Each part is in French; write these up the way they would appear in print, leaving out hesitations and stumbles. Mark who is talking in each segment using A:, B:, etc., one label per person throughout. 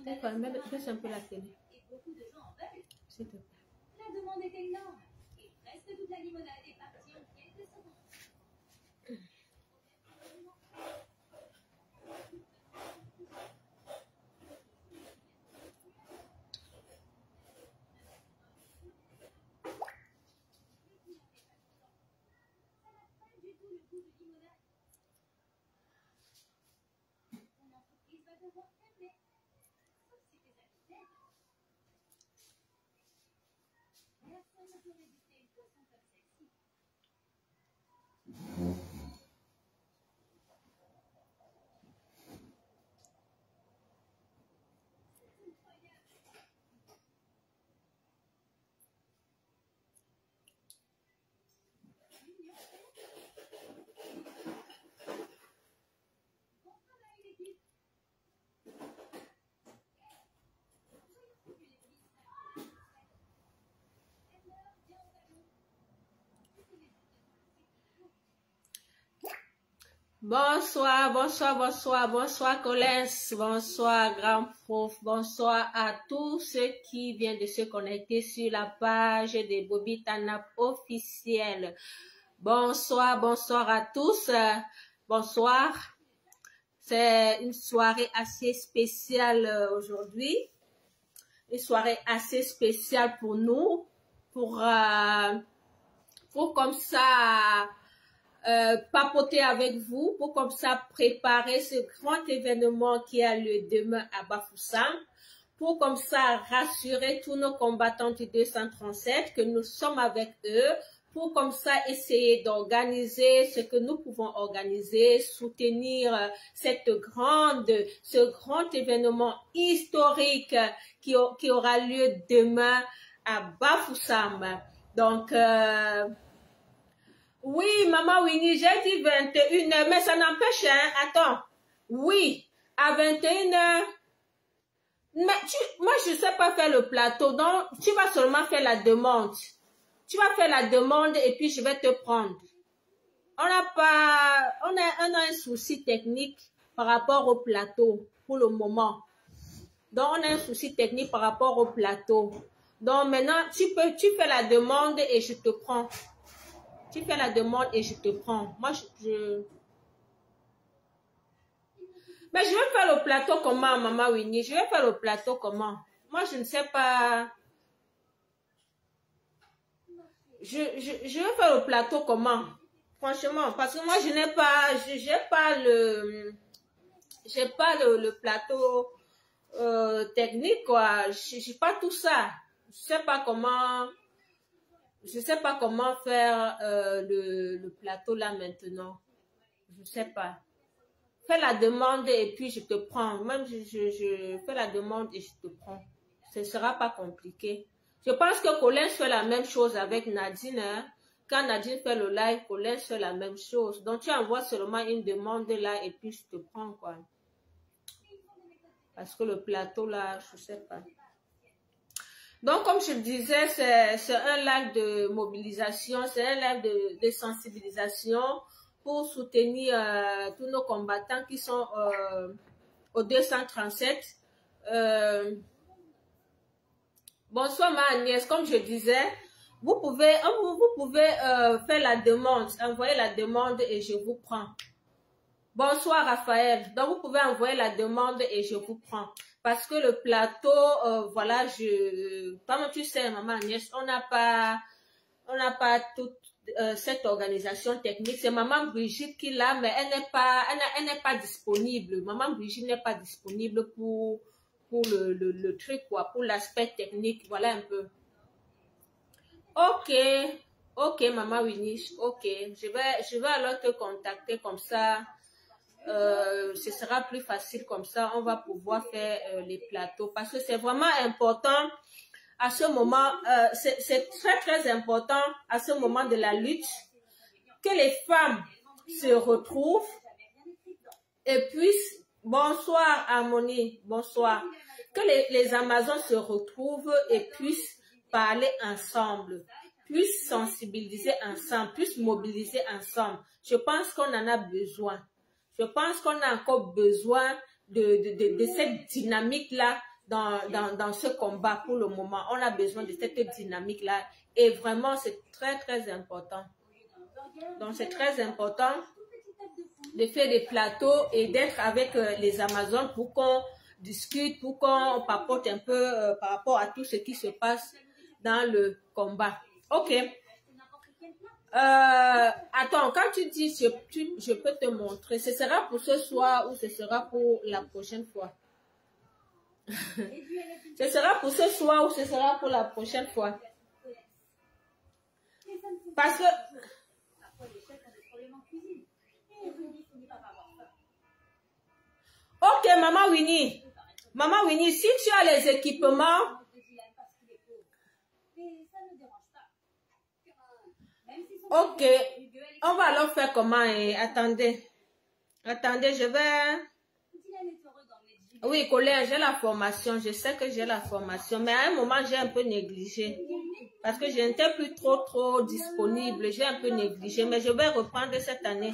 A: D'accord, baisse un peu la télé. S'il te plaît.
B: La demande est énorme et presque toute la limonade est partie en quelques secondes.
A: Bonsoir, bonsoir, bonsoir, bonsoir Collins, bonsoir Grand Prof, bonsoir à tous ceux qui viennent de se connecter sur la page de Bobby Tanap officielle. Bonsoir, bonsoir à tous, bonsoir. C'est une soirée assez spéciale aujourd'hui, une soirée assez spéciale pour nous, pour comme ça papoter avec vous, pour comme ça préparer ce grand événement qui a lieu demain à Bafoussam, pour comme ça rassurer tous nos combattants du 237 que nous sommes avec eux, pour comme ça essayer d'organiser ce que nous pouvons organiser, soutenir ce grand événement historique qui aura lieu demain à Bafoussam. Donc, oui, Maman Winnie, j'ai dit 21h, mais ça n'empêche, hein, attends. Oui, à 21h, mais moi, je sais pas faire le plateau, donc tu vas seulement faire la demande. Tu vas faire la demande et puis je vais te prendre. On a un souci technique par rapport au plateau pour le moment. Donc, on a un souci technique par rapport au plateau. Donc, maintenant, tu fais la demande et je te prends. Tu fais la demande et je te prends. Moi, mais je vais faire le plateau comment, Maman Winnie? Je vais faire le plateau comment? Moi, je ne sais pas. Je vais faire le plateau comment? Franchement, parce que moi, j'ai pas le plateau technique, quoi. J'ai pas tout ça. Je sais pas comment faire le plateau là maintenant. Je sais pas. Fais la demande et puis je te prends. Même je fais la demande et je te prends. Ce sera pas compliqué. Je pense que Collins fait la même chose avec Nadine. Hein. Quand Nadine fait le live, Collins fait la même chose. Donc tu envoies seulement une demande là et puis je te prends, quoi. Parce que le plateau là, je sais pas. Donc, comme je le disais, c'est un live de mobilisation, c'est un live de sensibilisation pour soutenir tous nos combattants qui sont au 237. Bonsoir ma Agnès, comme je disais, vous pouvez faire la demande, envoyer la demande et je vous prends. Bonsoir Raphaël, donc vous pouvez envoyer la demande et je vous prends. Parce que le plateau, voilà, comme tu sais, Maman Agnès, on n'a pas toute cette organisation technique. C'est Maman Brigitte qui l'a, mais elle n'est pas disponible. Maman Brigitte n'est pas disponible pour le truc, quoi, pour l'aspect technique. Voilà un peu. Ok, Maman Winnie, ok. Je vais alors te contacter comme ça. Ce sera plus facile comme ça, on va pouvoir faire les plateaux parce que c'est vraiment important à ce moment, c'est très important à ce moment de la lutte que les femmes se retrouvent et puissent, bonsoir Harmonie, bonsoir, que les Amazones se retrouvent et puissent parler ensemble, puissent sensibiliser ensemble, puissent mobiliser ensemble. je pense qu'on en a besoin. Je pense qu'on a encore besoin de cette dynamique-là dans ce combat pour le moment. On a besoin de cette dynamique-là et vraiment, c'est très, très important. Donc, c'est très important de faire des plateaux et d'être avec les Amazones pour qu'on discute, pour qu'on papote un peu par rapport à tout ce qui se passe dans le combat. Ok. Attends, quand tu dis je peux te montrer, ce sera pour ce soir ou ce sera pour la prochaine fois? Ce sera pour ce soir ou ce sera pour la prochaine fois? Parce que... Ok, Maman Winnie. Maman Winnie, si tu as les équipements... Ok, on va alors faire comment? Attendez, je vais... Oui, Colin, j'ai la formation. Je sais que j'ai la formation, mais à un moment, j'ai un peu négligé. Parce que je n'étais plus trop disponible. J'ai un peu négligé, mais je vais reprendre cette année.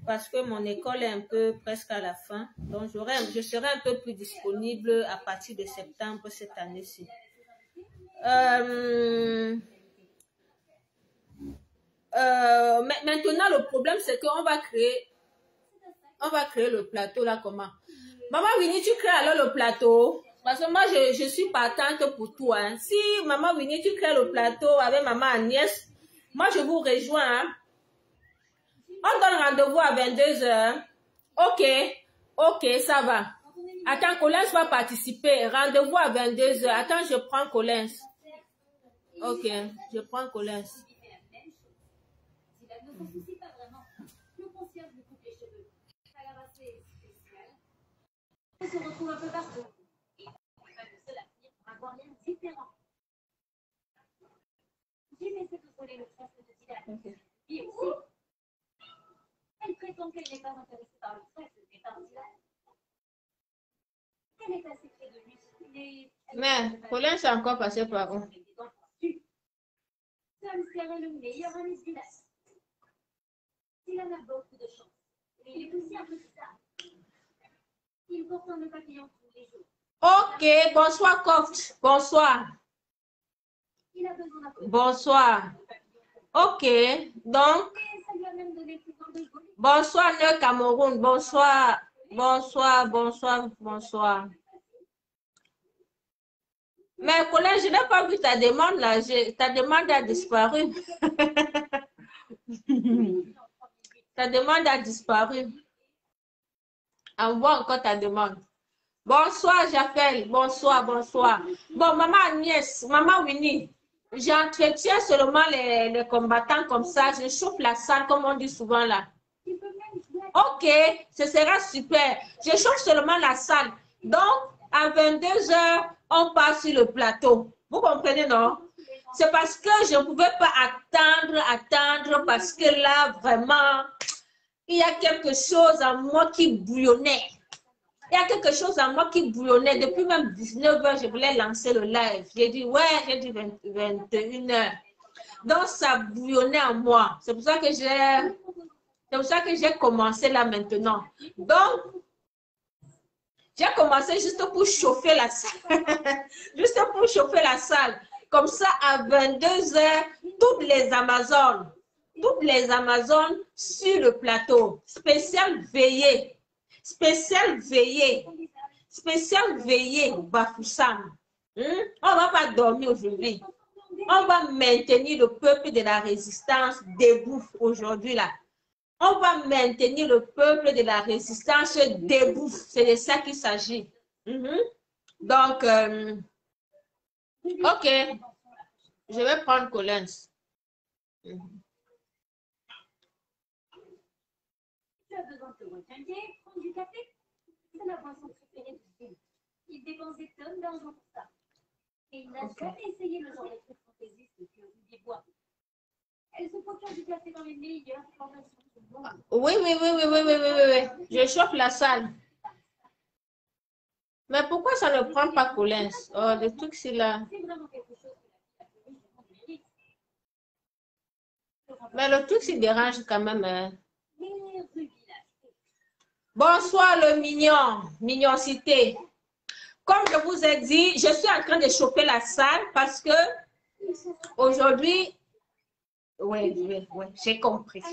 A: Parce que mon école est un peu presque à la fin. Donc, je serai un peu plus disponible à partir de septembre cette année-ci. Maintenant, le problème, c'est qu'on va créer le plateau là, comment? Maman Winnie, tu crées alors le plateau? Parce que moi, je suis partante pour tout. Hein. Si Maman Winnie, tu crées le plateau avec Maman Agnès, moi, je vous rejoins. Hein. On donne rendez-vous à 22h. Ok, ça va. Attends, Collins va participer. Rendez-vous à 22h. Attends, je prends Collins. Ok, je prends Collins.
B: On se retrouve un peu partout. Et on peut même se l'avenir pour avoir l'air différent. J'ai laissé de voler le stress de Dylan. Et aussi, elle prétend qu'elle n'est pas intéressée par le stress mais par Dylan. Elle est assez près de lui.
A: Mais, Colin, c'est encore passé par où?
B: Sam serait le meilleur ami de Dylan. Dylan a beaucoup de chance. Mais il est aussi un peu bizarre. Il porte un papillon tous les jours.
A: Ok, bonsoir, Coft. Bonsoir.
B: Il a besoin d'un peu.
A: Bonsoir. Ok, donc,
B: Et ça lui a même donné le pouvoir de voler.
A: bonsoir, le Cameroun. Bonsoir. Mais, Colin, je n'ai pas vu ta demande là. Ta demande a disparu. Ta demande a disparu. Envoie encore ta demande. Bonsoir, j'appelle. Bonsoir. Bon, Maman Agnès, Maman Winnie, j'entretiens seulement les combattants comme ça. Je chauffe la salle, comme on dit souvent là. Ok, ce sera super. Je chauffe seulement la salle. Donc, à 22h, on passe sur le plateau. Vous comprenez, non? C'est parce que je ne pouvais pas attendre, parce que là, vraiment, il y a quelque chose en moi qui bouillonnait. Depuis même 19h, je voulais lancer le live. J'ai dit, ouais, j'ai dit 21h. Donc, ça bouillonnait en moi. C'est pour ça que j'ai commencé là maintenant. Donc, j'ai commencé juste pour chauffer la salle. Juste pour chauffer la salle. Comme ça, à 22h, toutes les Amazones sur le plateau. Spécial veillée Bafoussam. On ne va pas dormir aujourd'hui. On va maintenir le peuple de la résistance debout aujourd'hui là. On va maintenir le peuple de la résistance debout. C'est de ça qu'il s'agit. Donc, ok. Je vais prendre Collins.
B: Tu as besoin de te requinquer, prendre du café. C'est la boisson préférée de Phil. Il dépense des tonnes d'argent pour ça. Et il n'a jamais essayé le genre de trucs fantaisistes que vous des bois. Elle se procure du café dans les meilleures formations du monde.
A: Oui. Je chauffe la salle. Mais pourquoi ça ne prend pas Collins? Oh, le truc, c'est là.
B: C'est vraiment quelque chose que la vie a fait mérite. Le
A: Mais le truc, s'il dérange quand même. Hein. Bonsoir le mignon, mignoncité. Comme je vous ai dit, je suis en train de chauffer la salle parce que aujourd'hui, oui, j'ai compris.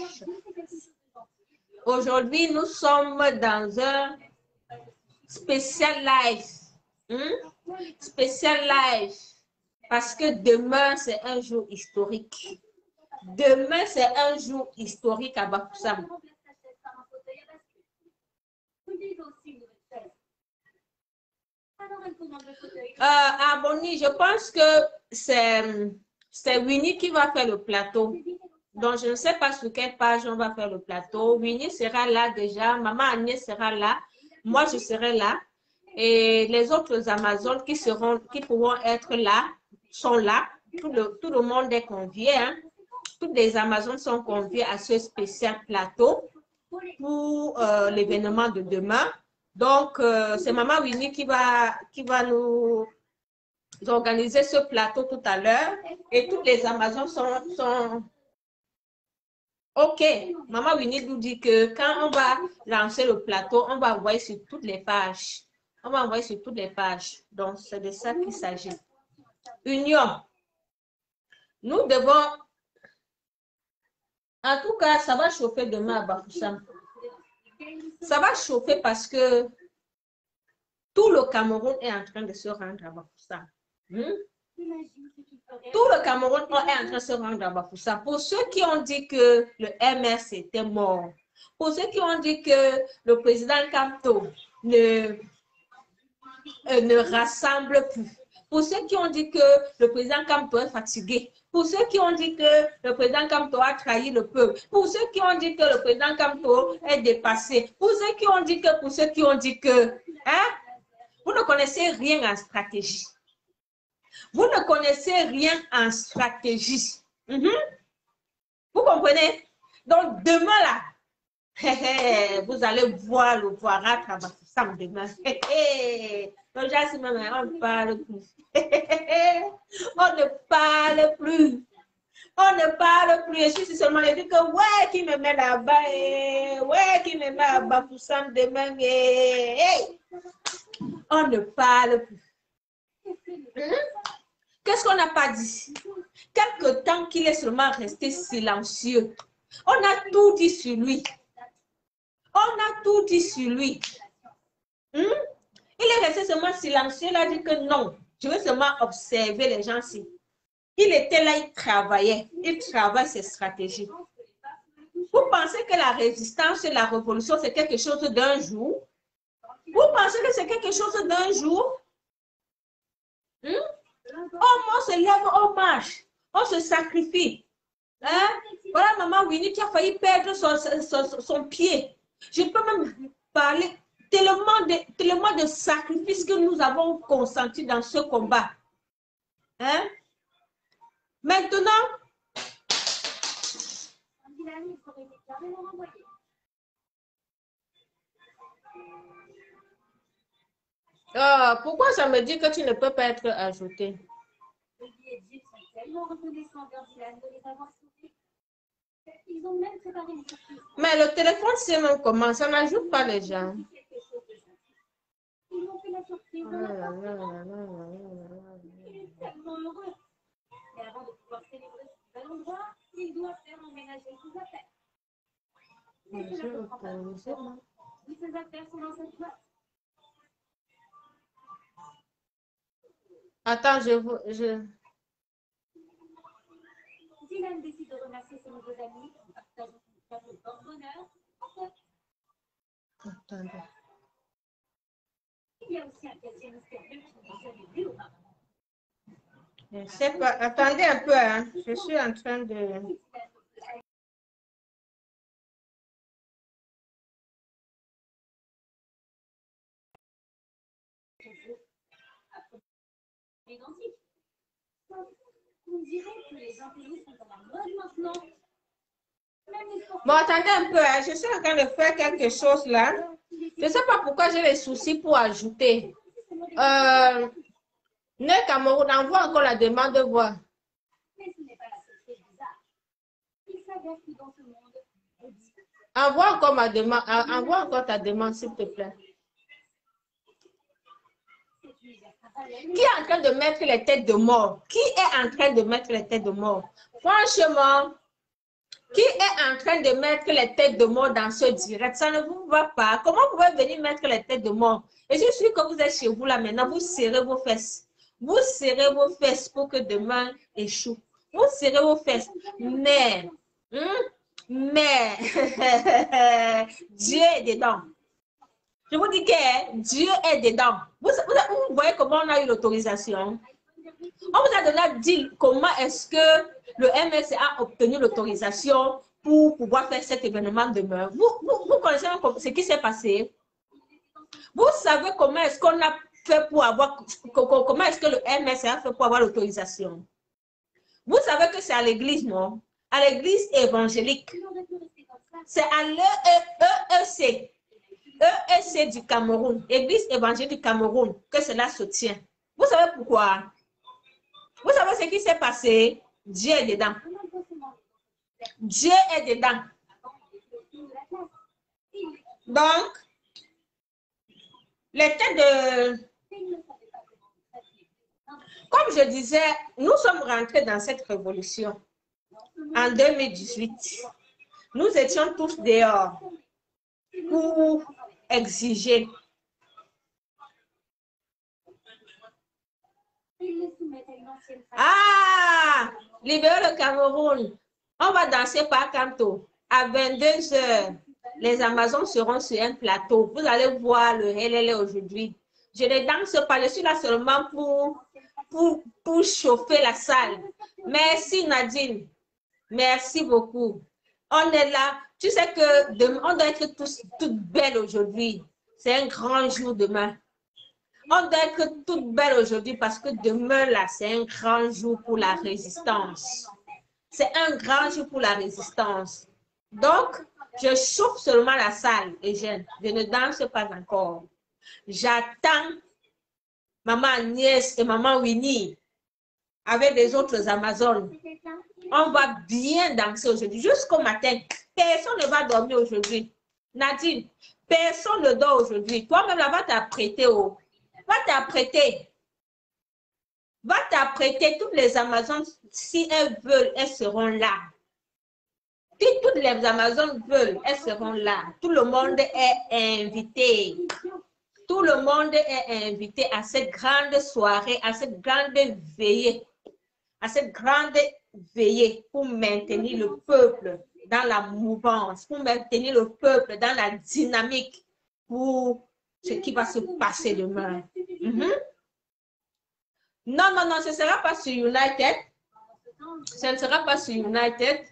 A: Aujourd'hui, nous sommes dans un spécial live. Spécial live. Parce que demain, c'est un jour historique. Demain, c'est un jour historique à Bafoussam. Bonnie, je pense que c'est Winnie qui va faire le plateau. Donc, je ne sais pas sur quelle page on va faire le plateau. Winnie sera là déjà. Maman Agnès sera là. Moi, je serai là. Et les autres Amazones qui pourront être là, sont là. Tout le monde est convié. Hein. Toutes les Amazones sont conviées à ce spécial plateau pour l'événement de demain. Donc, c'est Maman Winnie qui va nous organiser ce plateau tout à l'heure. Et toutes les Amazones sont... OK. Maman Winnie nous dit que quand on va lancer le plateau, on va envoyer sur toutes les pages. On va envoyer sur toutes les pages. Donc, c'est de ça qu'il s'agit. Union. Nous devons... En tout cas, ça va chauffer demain à Bafoussam. Ça va chauffer parce que tout le Cameroun est en train de se rendre à Bafoussam. Tout le Cameroun est en train de se rendre à Bafoussam. Pour ceux qui ont dit que le MS était mort, pour ceux qui ont dit que le président Kamto ne rassemble plus, pour ceux qui ont dit que le président Kamto est fatigué, pour ceux qui ont dit que le président Kamto a trahi le peuple, pour ceux qui ont dit que le président Kamto est dépassé, pour ceux qui ont dit que, hein, vous ne connaissez rien en stratégie. Vous ne connaissez rien en stratégie. Vous comprenez? Donc, demain là, vous allez voir le Voirat à Bafoussam demain. Donc, on ne parle plus. On ne parle plus. On ne parle plus. Je suis seulement dit que ouais, qui me met là-bas, ouais, qui me met à Bafoussam demain. On ne parle plus. Qu'est-ce qu'on n'a pas dit? Quelque temps qu'il est seulement resté silencieux. On a tout dit sur lui. On a tout dit sur lui. Il est resté seulement silencieux. Il a dit que non, je veux seulement observer les gens-ci. Il était là, il travaillait. Il travaille ses stratégies. Vous pensez que la résistance et la révolution, c'est quelque chose d'un jour? Vous pensez que c'est quelque chose d'un jour? On se lève, on marche, on se sacrifie. Hein? Voilà maman Winnie qui a failli perdre son pied. Je peux même parler tellement de sacrifices que nous avons consenti dans ce combat. Hein? Maintenant, pourquoi ça me dit que tu ne peux pas être ajouté? Mais le téléphone, c'est même comment? Ça n'ajoute pas les gens. Attends,
B: Dylan décide de remercier ses nouveaux amis qui partagent son porte-bonheur.
A: Attendez.
B: Il y a aussi un casier mystérieux qui n'est jamais vu auparavant.
A: Je ne sais pas. Attendez un peu, hein. Je suis en train de...
B: On dirait que les intellos sont dans la mode maintenant.
A: Bon, attendez un peu, hein. Je suis en train de faire quelque chose là. Je ne sais pas pourquoi j'ai les soucis pour ajouter. Ne Cameroun envoie encore la demande de voix.
B: Mais ce n'est pas la seule chose bizarre. Il savait saga qui dans ce monde est difficile.
A: Envoie encore ma demande, envoie encore ta demande, s'il te plaît. Qui est en train de mettre les têtes de mort? Qui est en train de mettre les têtes de mort? Franchement, qui est en train de mettre les têtes de mort dans ce direct? Ça ne vous va pas. Comment vous pouvez venir mettre les têtes de mort? Et je suis que vous êtes chez vous là maintenant, vous serrez vos fesses. Vous serrez vos fesses pour que demain échoue. Vous serrez vos fesses. Mais, Dieu est dedans. Je vous dis que Dieu est dedans. Vous voyez comment on a eu l'autorisation? On vous a donné dit comment est-ce que le MS a obtenu l'autorisation pour pouvoir faire cet événement demain. Vous connaissez ce qui s'est passé? Vous savez comment est-ce qu'on a fait pour avoir, comment est-ce que le MS a fait pour avoir l'autorisation? Vous savez que c'est à l'église, non? À l'église évangélique. C'est à l'EEC. EEC du Cameroun, Église évangélique du Cameroun, que cela se tient. Vous savez pourquoi? Vous savez ce qui s'est passé? Dieu est dedans. Dieu est dedans. Donc, les têtes de... Comme je disais, nous sommes rentrés dans cette révolution en 2018. Nous étions tous dehors pour exiger. Ah, libérer le Cameroun. On va danser par Kanto. À 22 h, les Amazones seront sur un plateau. Vous allez voir le LL aujourd'hui. Je ne danse pas, je suis là seulement pour chauffer la salle. Merci Nadine. Merci beaucoup. On est là. Tu sais que on doit être tous toutes belles aujourd'hui. C'est un grand jour demain. On doit être toutes belles aujourd'hui parce que demain, là, c'est un grand jour pour la résistance. C'est un grand jour pour la résistance. Donc, je chauffe seulement la salle, Eugène. Je ne danse pas encore. J'attends maman Agnès et maman Winnie avec les autres Amazones. On va bien danser aujourd'hui, jusqu'au matin. Personne ne va dormir aujourd'hui. Nadine, personne ne dort aujourd'hui. Toi-même, là, va t'apprêter. Oh. Va t'apprêter. Va t'apprêter. Toutes les Amazones, si elles veulent, elles seront là. Si toutes les Amazones veulent, elles seront là. Tout le monde est invité. Tout le monde est invité à cette grande soirée, à cette grande veillée. À cette grande veillée pour maintenir le peuple dans la mouvance, pour maintenir le peuple dans la dynamique pour ce qui va se passer demain. Non, non, non, ce ne sera pas sur United. Ce ne sera pas sur United.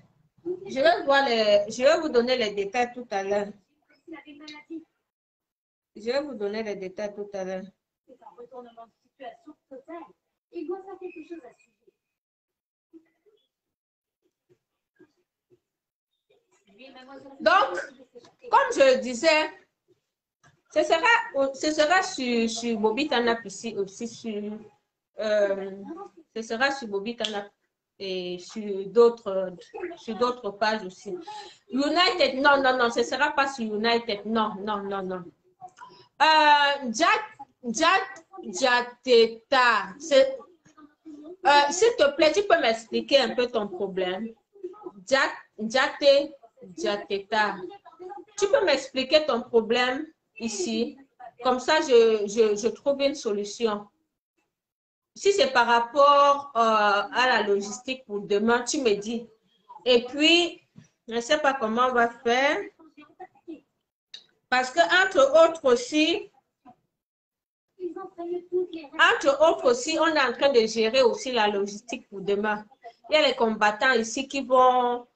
A: Je vais vous donner les détails tout à l'heure. Je vais vous donner les détails tout à l'heure.
B: C'est un retournement de situation total. Il doit faire quelque chose à suivre.
A: Donc, comme je le disais, ce sera sur Bobby Tanap ici aussi, ce sera sur Bobby Tanap et sur d'autres pages aussi. United, non, non, non, ce ne sera pas sur United, non, non, non, non. Jateta, s'il te plaît, tu peux m'expliquer un peu ton problème? Jateta, tu peux m'expliquer ton problème ici? Comme ça, je trouve une solution. Si c'est par rapport à la logistique pour demain, tu me dis. Et puis, je ne sais pas comment on va faire. Parce que, entre autres aussi, on est en train de gérer aussi la logistique pour demain. Il y a les combattants ici qui n'ont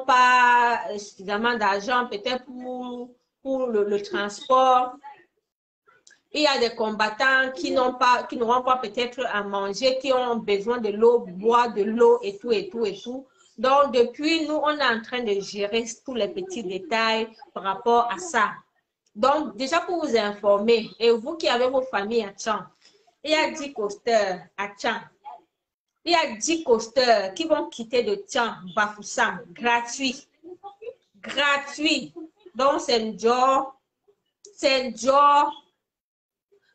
A: pas suffisamment d'argent peut-être pour le transport. Il y a des combattants qui n'auront pas peut-être à manger, qui ont besoin de l'eau, boire de l'eau et tout, et tout, et tout. Donc, depuis, nous, on est en train de gérer tous les petits détails par rapport à ça. Donc, déjà pour vous informer, et vous qui avez vos familles à Tchang, il y a 10 costeurs à Tchang. Il y a 10 coasters qui vont quitter de Tian, Bafoussam, gratuit. Gratuit. Donc, c'est un job. C'est un job.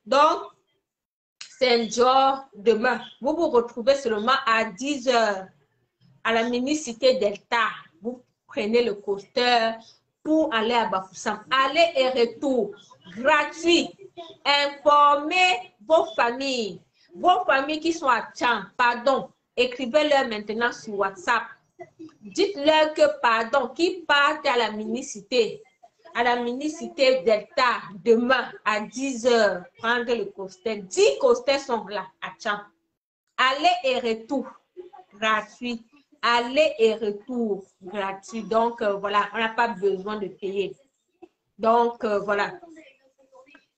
A: Donc, c'est un job demain. Vous vous retrouvez seulement à 10 h à la mini-cité Delta. Vous prenez le coaster pour aller à Bafoussam. Aller et retour. Gratuit. Informez vos familles. Vos familles qui sont à Tian, pardon. Écrivez-leur maintenant sur WhatsApp. Dites-leur que, pardon, qui partent à la mini-cité. À la mini-cité Delta, demain à 10 h, prendre le coaster. 10 coasters sont là, à Tian. Aller et retour, gratuit. Aller et retour, gratuit. Donc, voilà, on n'a pas besoin de payer. Donc, voilà.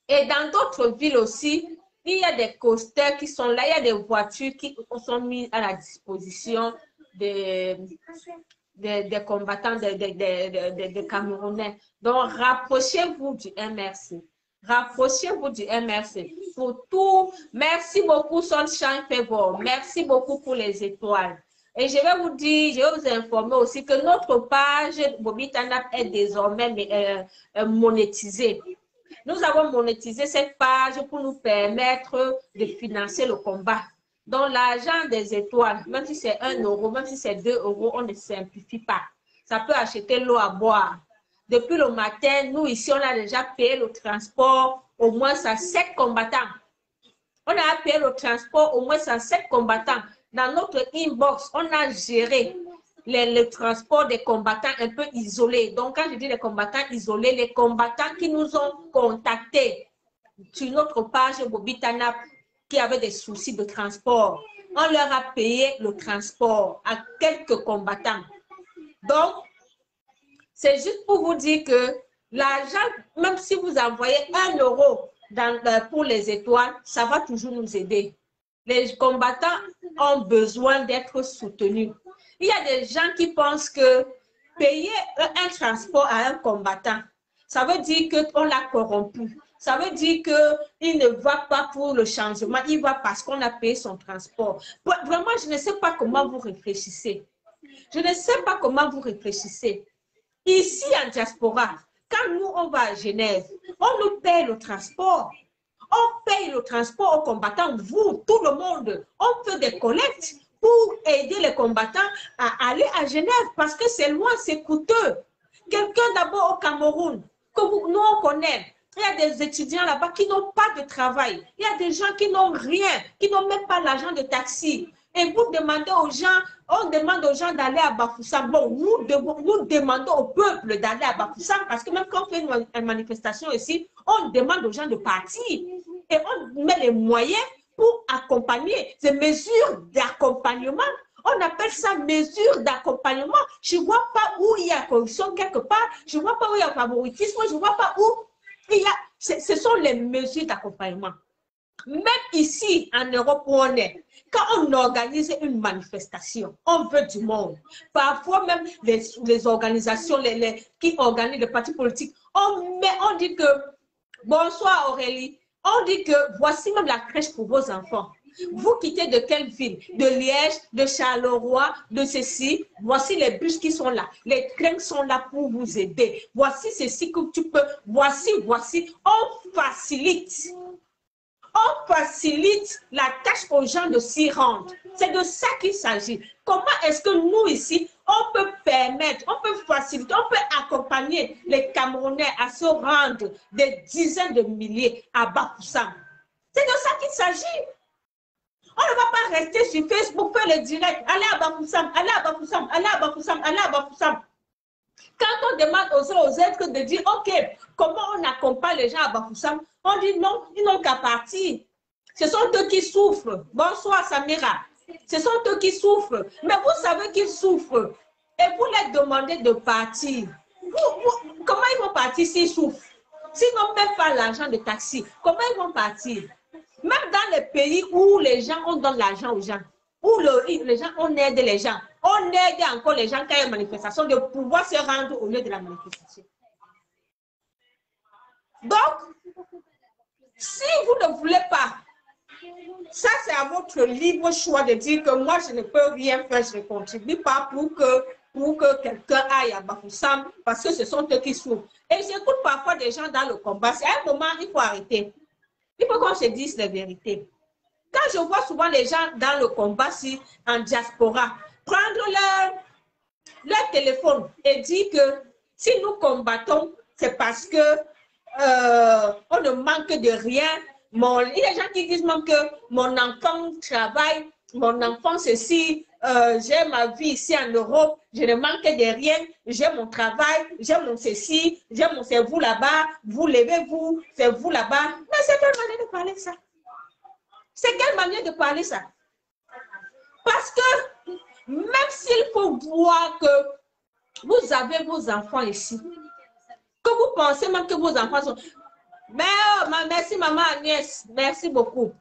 A: Et dans d'autres villes aussi, il y a des coasters qui sont là. Il y a des voitures qui sont mises à la disposition des combattants, des Camerounais. Donc, rapprochez-vous du MRC. Rapprochez-vous du MRC. Pour tout, merci beaucoup, Sunshine Favor. Merci beaucoup pour les étoiles. Et je vais vous dire, je vais vous informer aussi que notre page Bobby Tanap est désormais monétisée. Nous avons monétisé cette page pour nous permettre de financer le combat. Donc, l'argent des étoiles, même si c'est 1 euro, même si c'est 2 euros, on ne simplifie pas. Ça peut acheter l'eau à boire. Depuis le matin, nous ici, on a déjà payé le transport au moins à 7 combattants. On a payé le transport au moins à 7 combattants. Dans notre inbox, on a géré le transport des combattants un peu isolés. Donc, quand je dis les combattants isolés, les combattants qui nous ont contactés sur notre page Bobby Tanap qui avaient des soucis de transport. On leur a payé le transport à quelques combattants. Donc, c'est juste pour vous dire que l'argent, même si vous envoyez 1 euro pour les étoiles, ça va toujours nous aider. Les combattants ont besoin d'être soutenus. Il y a des gens qui pensent que payer un transport à un combattant, ça veut dire qu'on l'a corrompu. Ça veut dire qu'il ne va pas pour le changement, il va parce qu'on a payé son transport. Vraiment, je ne sais pas comment vous réfléchissez. Je ne sais pas comment vous réfléchissez. Ici, en diaspora, quand nous, on va à Genève, on nous paye le transport. On paye le transport aux combattants, vous, tout le monde. On fait des collectes pour aider les combattants à aller à Genève parce que c'est loin, c'est coûteux. Quelqu'un d'abord au Cameroun, que nous, on connaît. Il y a des étudiants là-bas qui n'ont pas de travail. Il y a des gens qui n'ont rien, qui n'ont même pas l'argent de taxi. Et vous demandez aux gens, on demande aux gens d'aller à Bafoussam. Bon, nous demandons au peuple d'aller à Bafoussam parce que même quand on fait une manifestation ici, on demande aux gens de partir. Et on met les moyens pour accompagner, ces mesures d'accompagnement. On appelle ça mesure d'accompagnement. Je ne vois pas où il y a corruption quelque part. Je ne vois pas où il y a favoritisme. Je ne vois pas où il y a... Ce sont les mesures d'accompagnement. Même ici, en Europe où on est, quand on organise une manifestation, on veut du monde. Parfois même les organisations qui organisent les partis politiques, on dit que, bonsoir Aurélie, on dit que voici même la crèche pour vos enfants. Vous quittez de quelle ville? De Liège, de Charleroi, de ceci. Voici les bus qui sont là. Les trains sont là pour vous aider. Voici ceci que tu peux. Voici. On facilite. On facilite la tâche aux gens de s'y rendre. C'est de ça qu'il s'agit. Comment est-ce que nous ici, on peut permettre, on peut faciliter, on peut accompagner les Camerounais à se rendre des dizaines de milliers à Bafoussam? C'est de ça qu'il s'agit. On ne va pas rester sur Facebook, faire le direct, allez à Bafoussam, allez à Bafoussam, allez à Bafoussam, allez à Bafoussam. Quand on demande aux êtres de dire, OK, comment on accompagne les gens à Bafoussam, on dit non, ils n'ont qu'à partir. Ce sont eux qui souffrent. Bonsoir Samira. Ce sont eux qui souffrent. Mais vous savez qu'ils souffrent. Et vous leur demandez de partir. Comment ils vont partir s'ils souffrent? S'ils n'ont même pas l'argent de taxi, comment ils vont partir? Même dans les pays où les gens, on donne l'argent aux gens, où les gens, on aide les gens, on aide encore les gens quand il y a une manifestation de pouvoir se rendre au lieu de la manifestation. Donc, si vous ne voulez pas
C: Ça, c'est à votre libre choix de dire que moi, je ne peux rien faire, je ne contribue pas pour que quelqu'un aille à Bafoussam parce que ce sont eux qui souffrent. Et j'écoute parfois des gens dans le combat. C'est un moment, il faut arrêter. Il faut qu'on se dise la vérité. Quand je vois souvent les gens dans le combat, si, en diaspora, prendre leur téléphone et dire que si nous combattons, c'est parce que on ne manque de rien. Il y a des gens qui disent même que mon enfant travaille, mon enfant ceci, j'ai ma vie ici en Europe, je ne manque de rien, j'ai mon travail, j'ai mon ceci, j'ai mon c'est vous là-bas, vous levez-vous, c'est vous là-bas. Mais c'est quelle manière de parler ça? C'est quelle manière de parler ça? Parce que même s'il faut voir que vous avez vos enfants ici, que vous pensez même que vos enfants sont... Mais merci maman Agnès, merci beaucoup.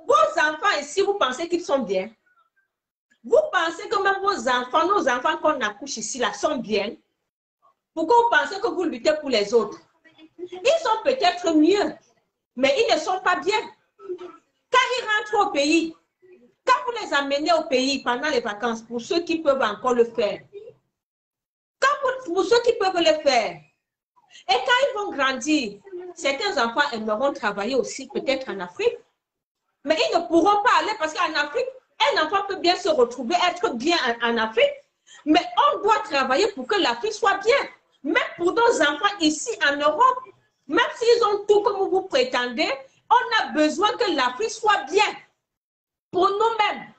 C: Vos enfants ici, vous pensez qu'ils sont bien? Vous pensez que même vos enfants, nos enfants qu'on accouche ici là, sont bien? Pourquoi vous pensez que vous luttez pour les autres? Ils sont peut-être mieux, mais ils ne sont pas bien. Quand ils rentrent au pays, quand vous les amenez au pays pendant les vacances, pour ceux qui peuvent encore le faire, pour ceux qui peuvent le faire, et quand ils vont grandir, certains enfants aimeront travailler aussi peut-être en Afrique, mais ils ne pourront pas aller parce qu'en Afrique, un enfant peut bien se retrouver, être bien en Afrique, mais on doit travailler pour que l'Afrique soit bien. Même pour nos enfants ici en Europe, même s'ils ont tout comme vous prétendez, on a besoin que l'Afrique soit bien. Pour nous-mêmes.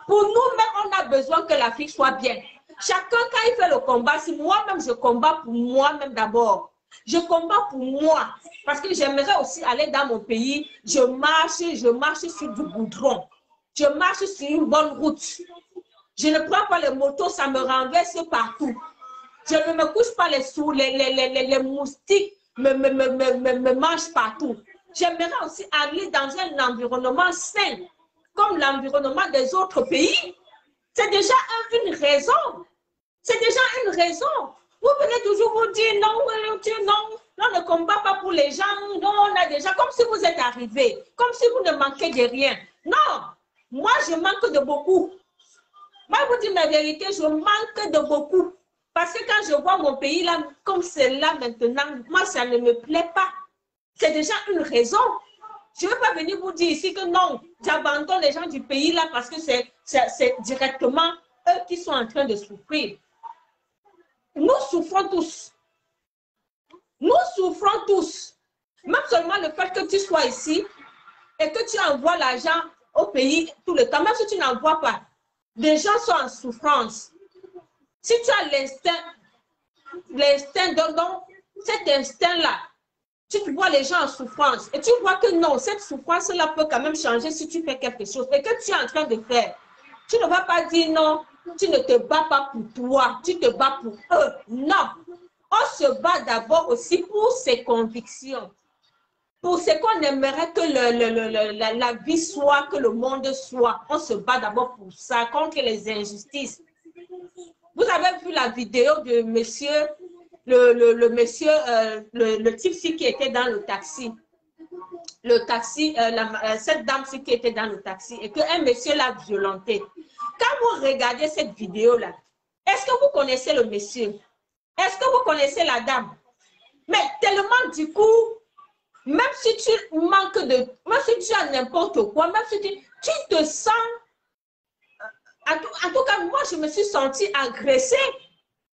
C: Pour nous-mêmes, on a besoin que l'Afrique soit bien. Chacun, quand il fait le combat, si moi-même je combats pour moi-même d'abord, je combats pour moi, parce que j'aimerais aussi aller dans mon pays, je marche sur du goudron, je marche sur une bonne route. Je ne prends pas les motos, ça me renverse partout. Je ne me couche pas les moustiques me mangent partout. J'aimerais aussi aller dans un environnement sain, comme l'environnement des autres pays. C'est déjà une raison. C'est déjà une raison. Vous venez toujours vous dire non, on ne combat pas pour les gens, non, on a déjà, comme si vous êtes arrivé, comme si vous ne manquez de rien. Non, moi je manque de beaucoup. Moi, je vous dis la vérité, je manque de beaucoup. Parce que quand je vois mon pays là, comme c'est là maintenant, moi ça ne me plaît pas. C'est déjà une raison. Je ne vais pas venir vous dire ici que non, j'abandonne les gens du pays là parce que c'est directement eux qui sont en train de souffrir. Nous souffrons tous. Nous souffrons tous. Même seulement le fait que tu sois ici et que tu envoies l'argent au pays tout le temps, même si tu n'envoies pas, des gens sont en souffrance. Si tu as l'instinct, donc cet instinct-là, tu vois les gens en souffrance et tu vois que non, cette souffrance-là peut quand même changer si tu fais quelque chose. Et que tu es en train de faire, tu ne vas pas dire non, tu ne te bats pas pour toi, tu te bats pour eux. Non, on se bat d'abord aussi pour ses convictions, pour ce qu'on aimerait que la vie soit, que le monde soit. On se bat d'abord pour ça, contre les injustices. Vous avez vu la vidéo de monsieur, le type qui était dans le taxi. Le taxi, cette dame qui était dans le taxi et qu'un monsieur l'a violenté. Quand vous regardez cette vidéo-là, est-ce que vous connaissez le monsieur? Est-ce que vous connaissez la dame? Mais tellement du coup, même si tu manques de... Même si tu as n'importe quoi, même si tu te sens... En tout cas, moi, je me suis sentie agressée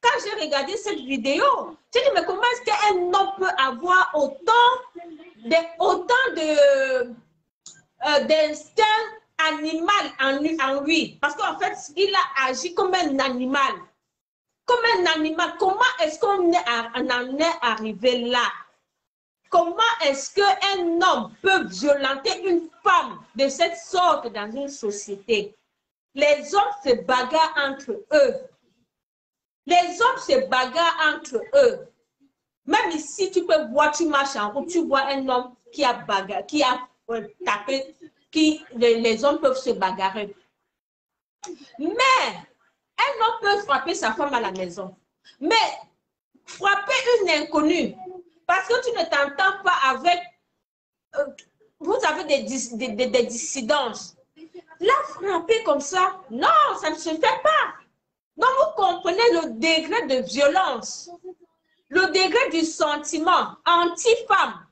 C: quand j'ai regardé cette vidéo. J'ai dit, mais comment est-ce qu'un homme peut avoir autant d'instinct animal en lui? Parce qu'en fait, il a agi comme un animal. Comme un animal. Comment est-ce qu'on en est arrivé là? Comment est-ce qu'un homme peut violenter une femme de cette sorte dans une société? Les hommes se bagarrent entre eux. Les hommes se bagarrent entre eux. Même ici, tu peux voir, tu marches en route, tu vois un homme qui a bagarré, qui a tapé, les hommes peuvent se bagarrer. Mais un homme peut frapper sa femme à la maison. Mais frapper une inconnue, parce que tu ne t'entends pas avec vous avez des dissidences. La frapper comme ça, non, ça ne se fait pas. Donc, vous comprenez le degré de violence, le degré du sentiment anti-femme.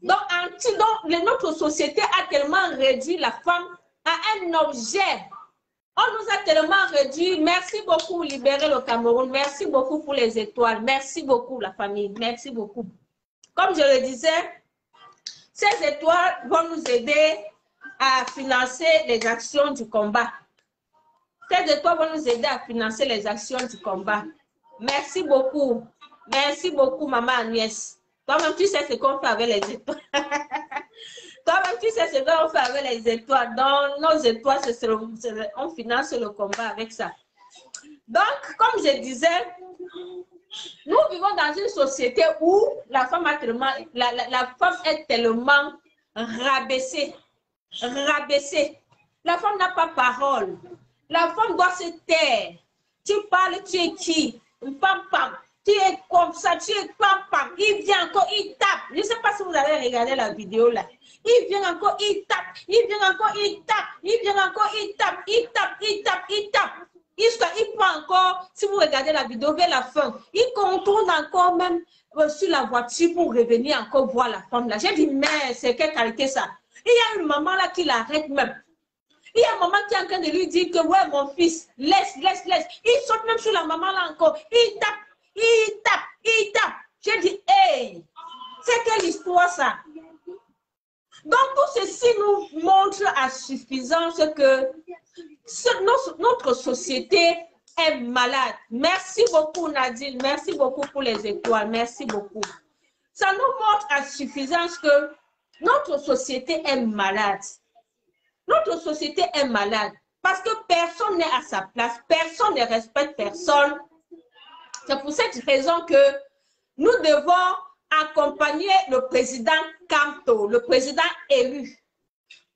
C: Donc, notre société a tellement réduit la femme à un objet. On nous a tellement réduit. Merci beaucoup, Libérer le Cameroun. Merci beaucoup pour les étoiles. Merci beaucoup, la famille. Merci beaucoup. Comme je le disais, ces étoiles vont nous aider à financer les actions du combat. Ces étoiles vont nous aider à financer les actions du combat. Merci beaucoup. Merci beaucoup, maman Agnès. Toi-même, tu sais ce qu'on fait avec les étoiles. Toi-même, tu sais ce qu'on fait avec les étoiles. Dans nos étoiles, on finance le combat avec ça. Donc, comme je disais, nous vivons dans une société où la femme, la femme est tellement rabaissée. Rabaissée. La femme n'a pas parole. La femme doit se taire. Tu parles, tu es qui? Pam, pam. Tu es comme ça, tu es pam, pam. Il vient encore, il tape. Je ne sais pas si vous avez regardé la vidéo là. Il vient encore, il tape. Il vient encore, il tape. Il vient encore, il tape. Il tape, il tape, il tape. Il prend encore, si vous regardez la vidéo vers la fin, il contourne encore même sur la voiture pour revenir encore voir la femme là. J'ai dit, mais c'est quelle qualité ça? Il y a une maman là qui l'arrête même. Il y a une maman qui est en train de lui dire que, ouais, mon fils, laisse, laisse, laisse. Il saute même sur la maman là encore. Il tape, il tape, il tape. J'ai dit, hey, c'est quelle histoire ça? Donc, tout ceci nous montre à suffisance que notre société est malade. Merci beaucoup, Nadine. Merci beaucoup pour les étoiles. Merci beaucoup. Ça nous montre à suffisance que notre société est malade. Notre société est malade parce que personne n'est à sa place, personne ne respecte personne. C'est pour cette raison que nous devons accompagner le président Kamto, le président élu,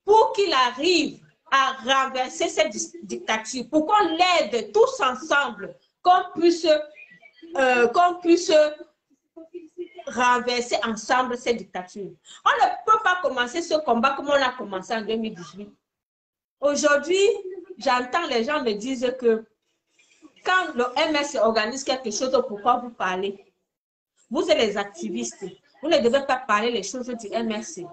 C: pour qu'il arrive à renverser cette dictature, pour qu'on l'aide tous ensemble, qu'on puisse renverser ensemble cette dictature. On ne peut pas commencer ce combat comme on a commencé en 2018. Aujourd'hui, j'entends les gens me dire que quand le MS organise quelque chose, pourquoi vous parlez? Vous êtes les activistes. Vous ne devez pas parler les choses du MRC.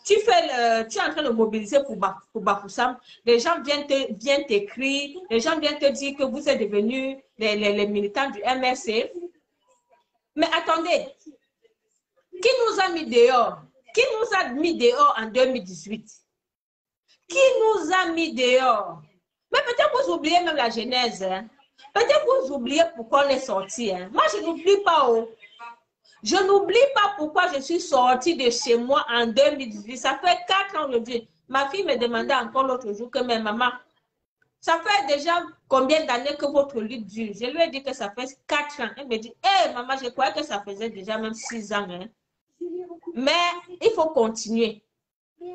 C: Tu es en train de mobiliser pour Bafoussam. Les gens viennent t'écrire. Les gens viennent te dire que vous êtes devenus les militants du MRC. Mais attendez. Qui nous a mis dehors? Qui nous a mis dehors en 2018? Qui nous a mis dehors? Mais peut-être que vous oubliez même la genèse. Hein? Peut-être que vous oubliez pourquoi on est sorti. Hein? Moi, je n'oublie pas. Oh. Je n'oublie pas pourquoi je suis sortie de chez moi en 2018. Ça fait 4 ans aujourd'hui. Ma fille me demandait encore l'autre jour que mais maman, ça fait déjà combien d'années que votre lutte dure? Je lui ai dit que ça fait 4 ans. Elle me dit, hé maman, je croyais que ça faisait déjà même 6 ans. Hein? Mais il faut continuer.